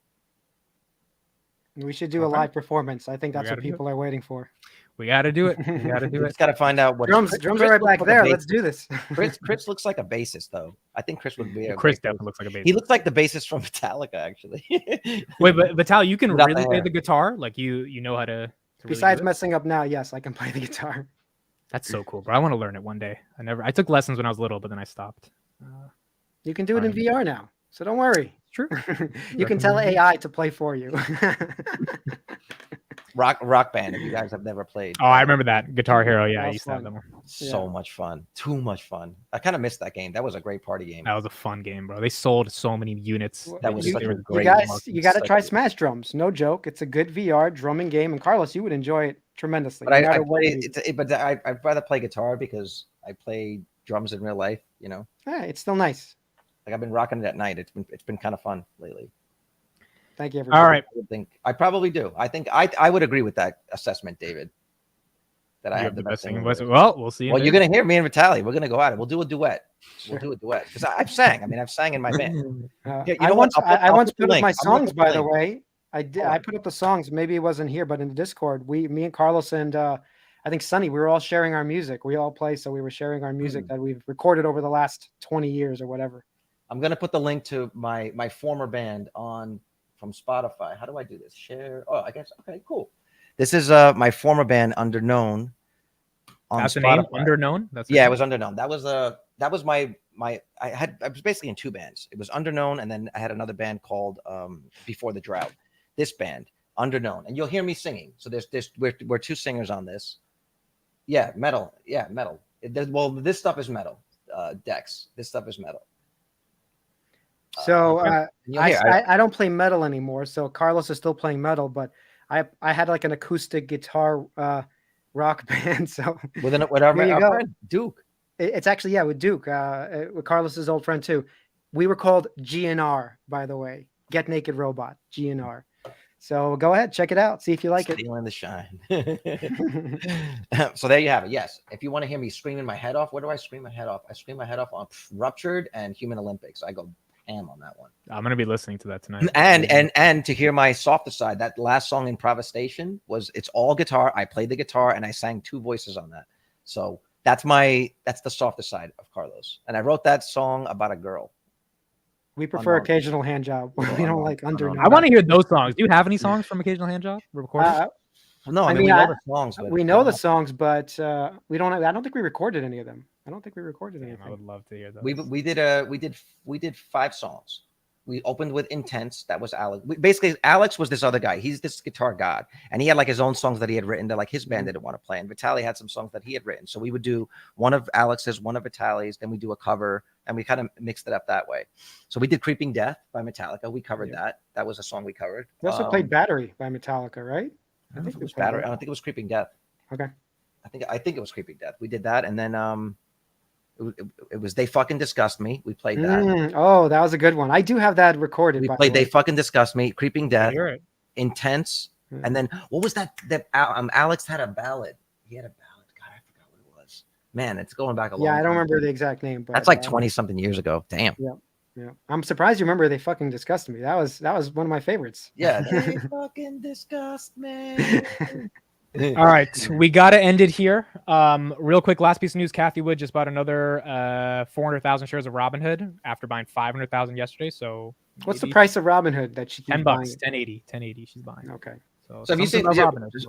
We should do a live performance. I think that's what people are waiting for. We got to do it. We got to do it. Just got to find out what drums are right back there. Let's do this. Chris looks like a bassist, though. I think Chris would be. Chris definitely looks like a bassist. He looks like the bassist from Metallica, actually. Wait, but Vitaly, you can really play the guitar? Like you know how to Besides really messing up now, yes, I can play the guitar. That's so cool, bro. I want to learn it one day. I took lessons when I was little, but then I stopped. You can do it in VR now, so don't worry. True. You can tell AI to play for you. Rock Band, if you guys have never played. Oh, I remember that. Guitar Hero. Yeah, I used to have them. So much fun. Too much fun. I kind of missed that game. That was a great party game. That was a fun game, bro. They sold so many units. That was such a great you got to try Smash Drums. No joke. It's a good VR drumming game. And Carlos, you would enjoy it tremendously. But I'd rather play guitar because I play drums in real life, Yeah, it's still nice. Like I've been rocking it at night. It's been kind of fun lately. Thank you, everybody. All right. I probably do. I think I would agree with that assessment, David. That I have the best thing. Well, we'll see. Well, you're gonna hear me and Vitaly. We're gonna go at it. We'll do a duet. Sure. We'll do a duet because I've sang. I've sang in my band. I once put up my songs, by the way. I did. I put up the songs. Maybe it wasn't here, but in the Discord, me and Carlos and I think Sonny, we were all sharing our music. We all play, so we were sharing our music that we've recorded over the last 20 years or whatever. I'm gonna put the link to my former band from Spotify. How do I do this? Share. Oh, I guess. Okay, cool. This is my former band, Underknown. That's the name, Underknown. It was Underknown. That was my. I was basically in two bands. It was Underknown, and then I had another band called Before the Drought. This band, Underknown, and you'll hear me singing. So we're two singers on this. Yeah, metal. Yeah, metal. Well, this stuff is metal. Dex. This stuff is metal. So You'll hear, I don't play metal anymore. So Carlos is still playing metal, but I had like an acoustic guitar rock band. So with our there you go. friend Duke. It's actually, yeah, with Duke, with Carlos's old friend too. We were called GNR, by the way. Get Naked Robot, GNR. So go ahead, check it out. See if you like it. Stealing the shine. So there you have it. Yes. If you want to hear me screaming my head off, where do I scream my head off? I scream my head off on Ruptured and Human Olympics. I go ham on that one. I'm gonna be listening to that tonight. And to hear my softer side, that last song, Improvisation, it's all guitar. I played the guitar and I sang 2 voices on that. So that's the softer side of Carlos. And I wrote that song about a girl. We prefer occasional hand job. We don't like under. I want to hear those songs. Do you have any songs from Occasional Hand Job recorded? No, I mean we know the songs. But we know the songs, but we don't. I don't think we recorded any of them. I don't think we recorded anything. I would love to hear those. We did 5 songs. We opened with Intense. That was Alex. Basically, Alex was this other guy. He's this guitar god, and he had like his own songs that he had written that like his band didn't want to play. And Vitaly had some songs that he had written. So we would do one of Alex's, one of Vitaly's, then we do a cover, and we kind of mixed it up that way. So we did Creeping Death by Metallica. We covered that. That was a song we covered. We also played Battery by Metallica, right? I think it was Battery. I don't think it was Creeping Death. Okay. I think it was Creeping Death. We did that, and then it was They Fucking Disgust Me. We played that. Oh, that was a good one. I do have that recorded. We played They Fucking Disgust Me, Creeping Death, Intense, Hmm. and then what was that? Alex had a ballad. He had a ballad. God, I forgot what it was. Man, it's going back a long Yeah, I don't time. remember the exact name, but That's like 20 something years ago. Damn. Yeah, I'm surprised you remember They Fucking Disgust Me. That was one of my favorites. Yeah. They fucking disgust me. All right, we got to end it here. Real quick, last piece of news: Kathy Wood just bought another 400,000 shares of Robinhood after buying 500,000 yesterday. So, What's the price of Robinhood that she keeps $10, buying? 1080. She's buying. Okay. So have you seen?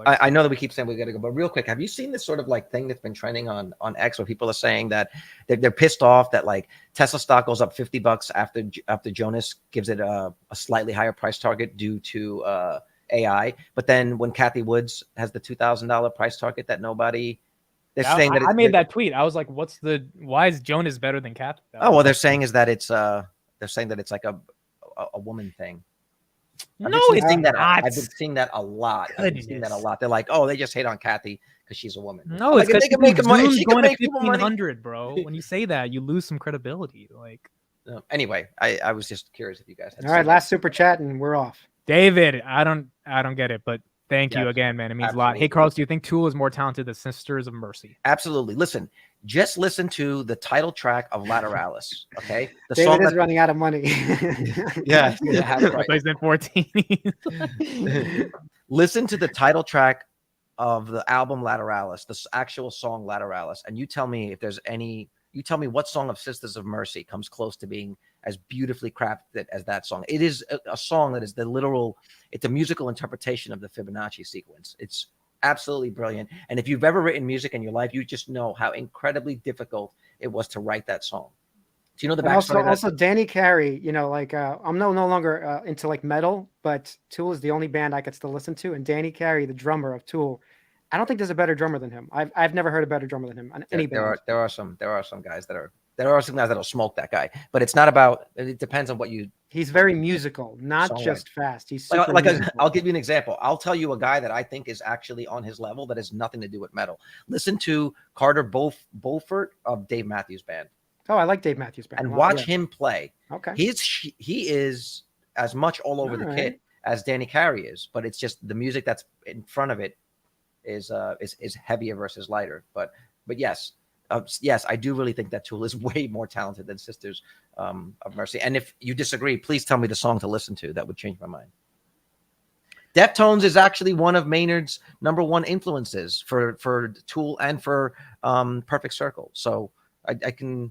I know that we keep saying we got to go, but real quick, have you seen this sort of like thing that's been trending on X where people are saying that they're pissed off that like Tesla stock goes up $50 after Jonas gives it a slightly higher price target due to AI, but then when Kathy Woods has the $2,000 price target that nobody, they're saying that I made that tweet. I was like, why is Jonas better than Kathy? Oh, well, they're saying it's like a woman thing. No, it's not. I've been seeing that a lot. They're like, oh, they just hate on Kathy because she's a woman. No, it's because they can make money. She can make people money. 1,500, bro. When you say that, you lose some credibility. Like, anyway, I was just curious if you guys had. All right, last super chat and we're off. David, I don't get it, but thank you again, man. It means a lot. Hey, Carlos, do you think Tool is more talented than Sisters of Mercy? Absolutely. Just listen to the title track of Lateralis. Okay, the David song is running out of money. Yeah, right. Plays in 14. Listen to the title track of the album Lateralis, the actual song Lateralis, and you tell me if there's any. You tell me what song of Sisters of Mercy comes close to being as beautifully crafted as that song. It is a song that is it's a musical interpretation of the Fibonacci sequence. It's absolutely brilliant. And if you've ever written music in your life, you just know how incredibly difficult it was to write that song. Do you know the backstory? Also, Danny Carey, I'm no longer into like metal, but Tool is the only band I could still listen to. And Danny Carey, the drummer of Tool, I don't think there's a better drummer than him. I've never heard a better drummer than him on any band. There are some guys that'll smoke that guy, but it's not about. It depends on what you. He's very musical, not just fast. He's super I'll give you an example. I'll tell you a guy that I think is actually on his level that has nothing to do with metal. Listen to Carter Beaufort of Dave Matthews Band. Oh, I like Dave Matthews Band. And watch him play. Okay. He is as much all over the kit as Danny Carey is, but it's just the music that's in front of it is heavier versus lighter. But yes, I do really think that Tool is way more talented than Sisters of Mercy. And if you disagree, please tell me the song to listen to. That would change my mind. Deftones is actually one of Maynard's #1 influences for Tool and for Perfect Circle. So I can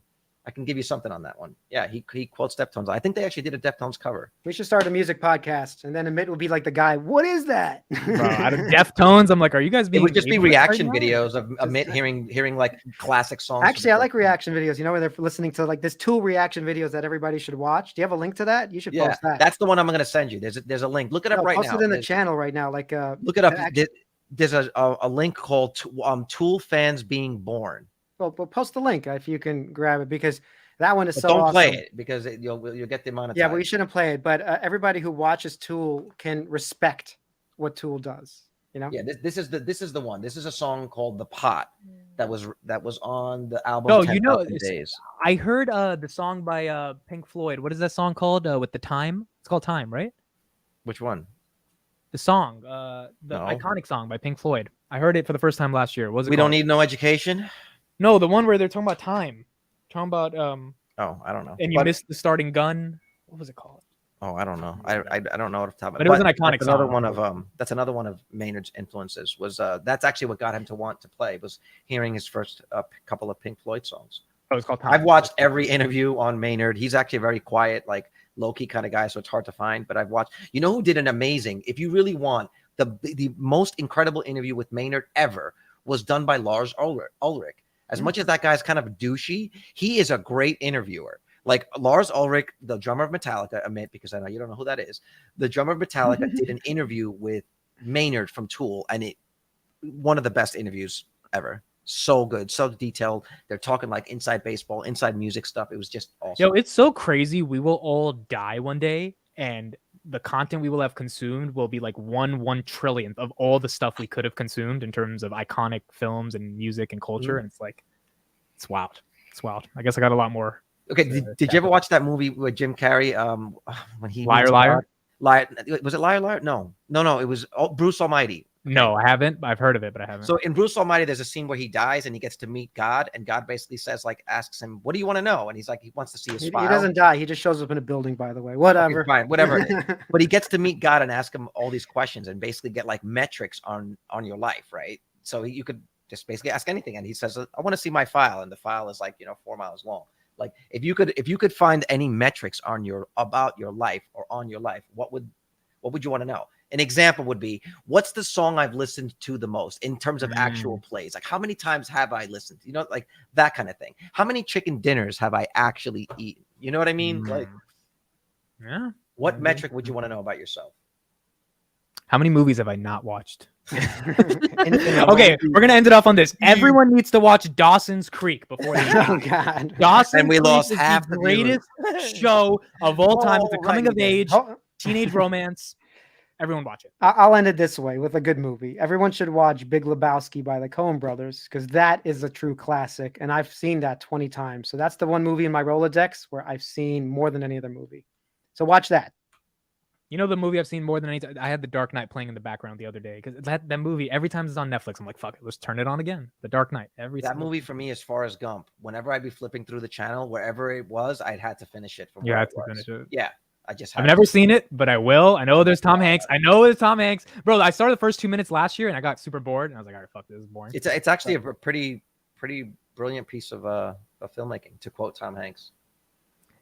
give you something on that one. Yeah, he quotes Deftones. I think they actually did a Deftones cover. We should start a music podcast, and then Amit will be like the guy. What is that? Bro, out of Deftones, I'm like, are you guys being? It would just be reaction videos of Amit hearing like classic songs. Actually, I like reaction videos. You know, where they're listening to like this Tool reaction videos that everybody should watch. Do you have a link to that? You should post that. That's the one I'm going to send you. There's a link. Look it up right now. Post it in the channel right now. Like look it up. There's a link called Tool Fans Being Born. Well, post the link if you can grab it because that one is But so don't awesome. play it because you'll get demonetized. Yeah, well, you shouldn't play it. But everybody who watches Tool can respect what Tool does. You know? Yeah, this is the one. This is a song called "The Pot" that was on the album. No, 10,000 Days. I heard the song by Pink Floyd. What is that song called? With the time? It's called Time, right? Which one? The song, the No. iconic song by Pink Floyd. I heard it for the first time last year. What was it We called? Don't Need No Education. No, the one where they're talking about time. Talking about Oh, I don't know. and you missed the starting gun. What was it called? Oh, I don't know. I don't know off the top of But it was an iconic that's another song. one of that's another one of Maynard's influences. Was that's actually what got him to want to play, was hearing his first couple of Pink Floyd songs. Oh, it's called Time. I've watched every interview on Maynard. He's actually a very quiet, like low-key kind of guy, so it's hard to find. But I've watched. You know who did an amazing? If you really want the most incredible interview with Maynard ever, was done by Lars Ulrich. As much as that guy's kind of douchey, he is a great interviewer. Like Lars Ulrich, the drummer of Metallica, AMIT, because I know you don't know who that is. The drummer of Metallica did an interview with Maynard from Tool, and one of the best interviews ever. So good, so detailed. They're talking like inside baseball, inside music stuff. It was just awesome. Yo, it's so crazy. We will all die one day, and the content we will have consumed will be like 1 trillionth of all the stuff we could have consumed in terms of iconic films and music and culture. And it's like, it's wild. It's wild. I guess I got a lot more. Okay, did you ever watch that movie with Jim Carrey? When he Liar, Liar? Liar, was it Liar, Liar? No. It was Bruce Almighty. No, I haven't. I've heard of it, but I haven't. So in Bruce Almighty, there's a scene where he dies and he gets to meet God, and God basically says, like, asks him, "What do you want to know?" And he's like, he wants to see his file. He doesn't die. He just shows up in a building. By the way, whatever. Okay, fine, whatever it is. But he gets to meet God and ask him all these questions and basically get like metrics on your life, right? So you could just basically ask anything, and he says, "I want to see my file," and the file is like 4 miles long. Like if you could find any metrics about your life or on your life, what would you want to know? An example would be, what's the song I've listened to the most in terms of actual plays? Like how many times have I listened? You know, like that kind of thing. How many chicken dinners have I actually eaten? You know what I mean? Like, yeah. What metric would you want to know about yourself? How many movies have I not watched? Okay, we're gonna end it off on this. Everyone needs to watch Dawson's Creek before they Oh God. Dawson's And we Creek lost is half the the viewers. greatest show of all time. It's a Oh, coming right, of you did. age, Oh, teenage romance. Everyone watch it. I'll end it this way with a good movie. Everyone should watch Big Lebowski by the Coen brothers because that is a true classic. And I've seen that 20 times. So that's the one movie in my Rolodex where I've seen more than any other movie. So watch that. You know the movie I've seen more than any time? I had The Dark Knight playing in the background the other day because that movie, every time it's on Netflix, I'm like, fuck it, let's turn it on again. The Dark Knight. That single movie for me is Forrest Gump. Whenever I'd be flipping through the channel, wherever it was, I'd had to finish it. You where had it to was. finish it. Yeah, I just. I've had never to. seen it, but I will. I know there's Tom Hanks. Bro, I started the first 2 minutes last year and I got super bored and I was like, all right, fuck, this is boring. It's actually a pretty brilliant piece of filmmaking, to quote Tom Hanks.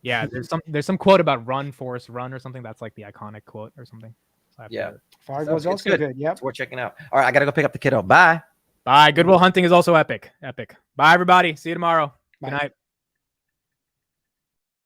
Yeah, there's some quote about "Run, Forrest, run" or something. That's like the iconic quote or something. So Yeah. Fargo's It's also good. good. Yep. It's worth checking out. All right, I gotta go pick up the kiddo. Bye. Bye. Good Will Hunting is also epic. Bye, everybody. See you tomorrow. Bye. Good night.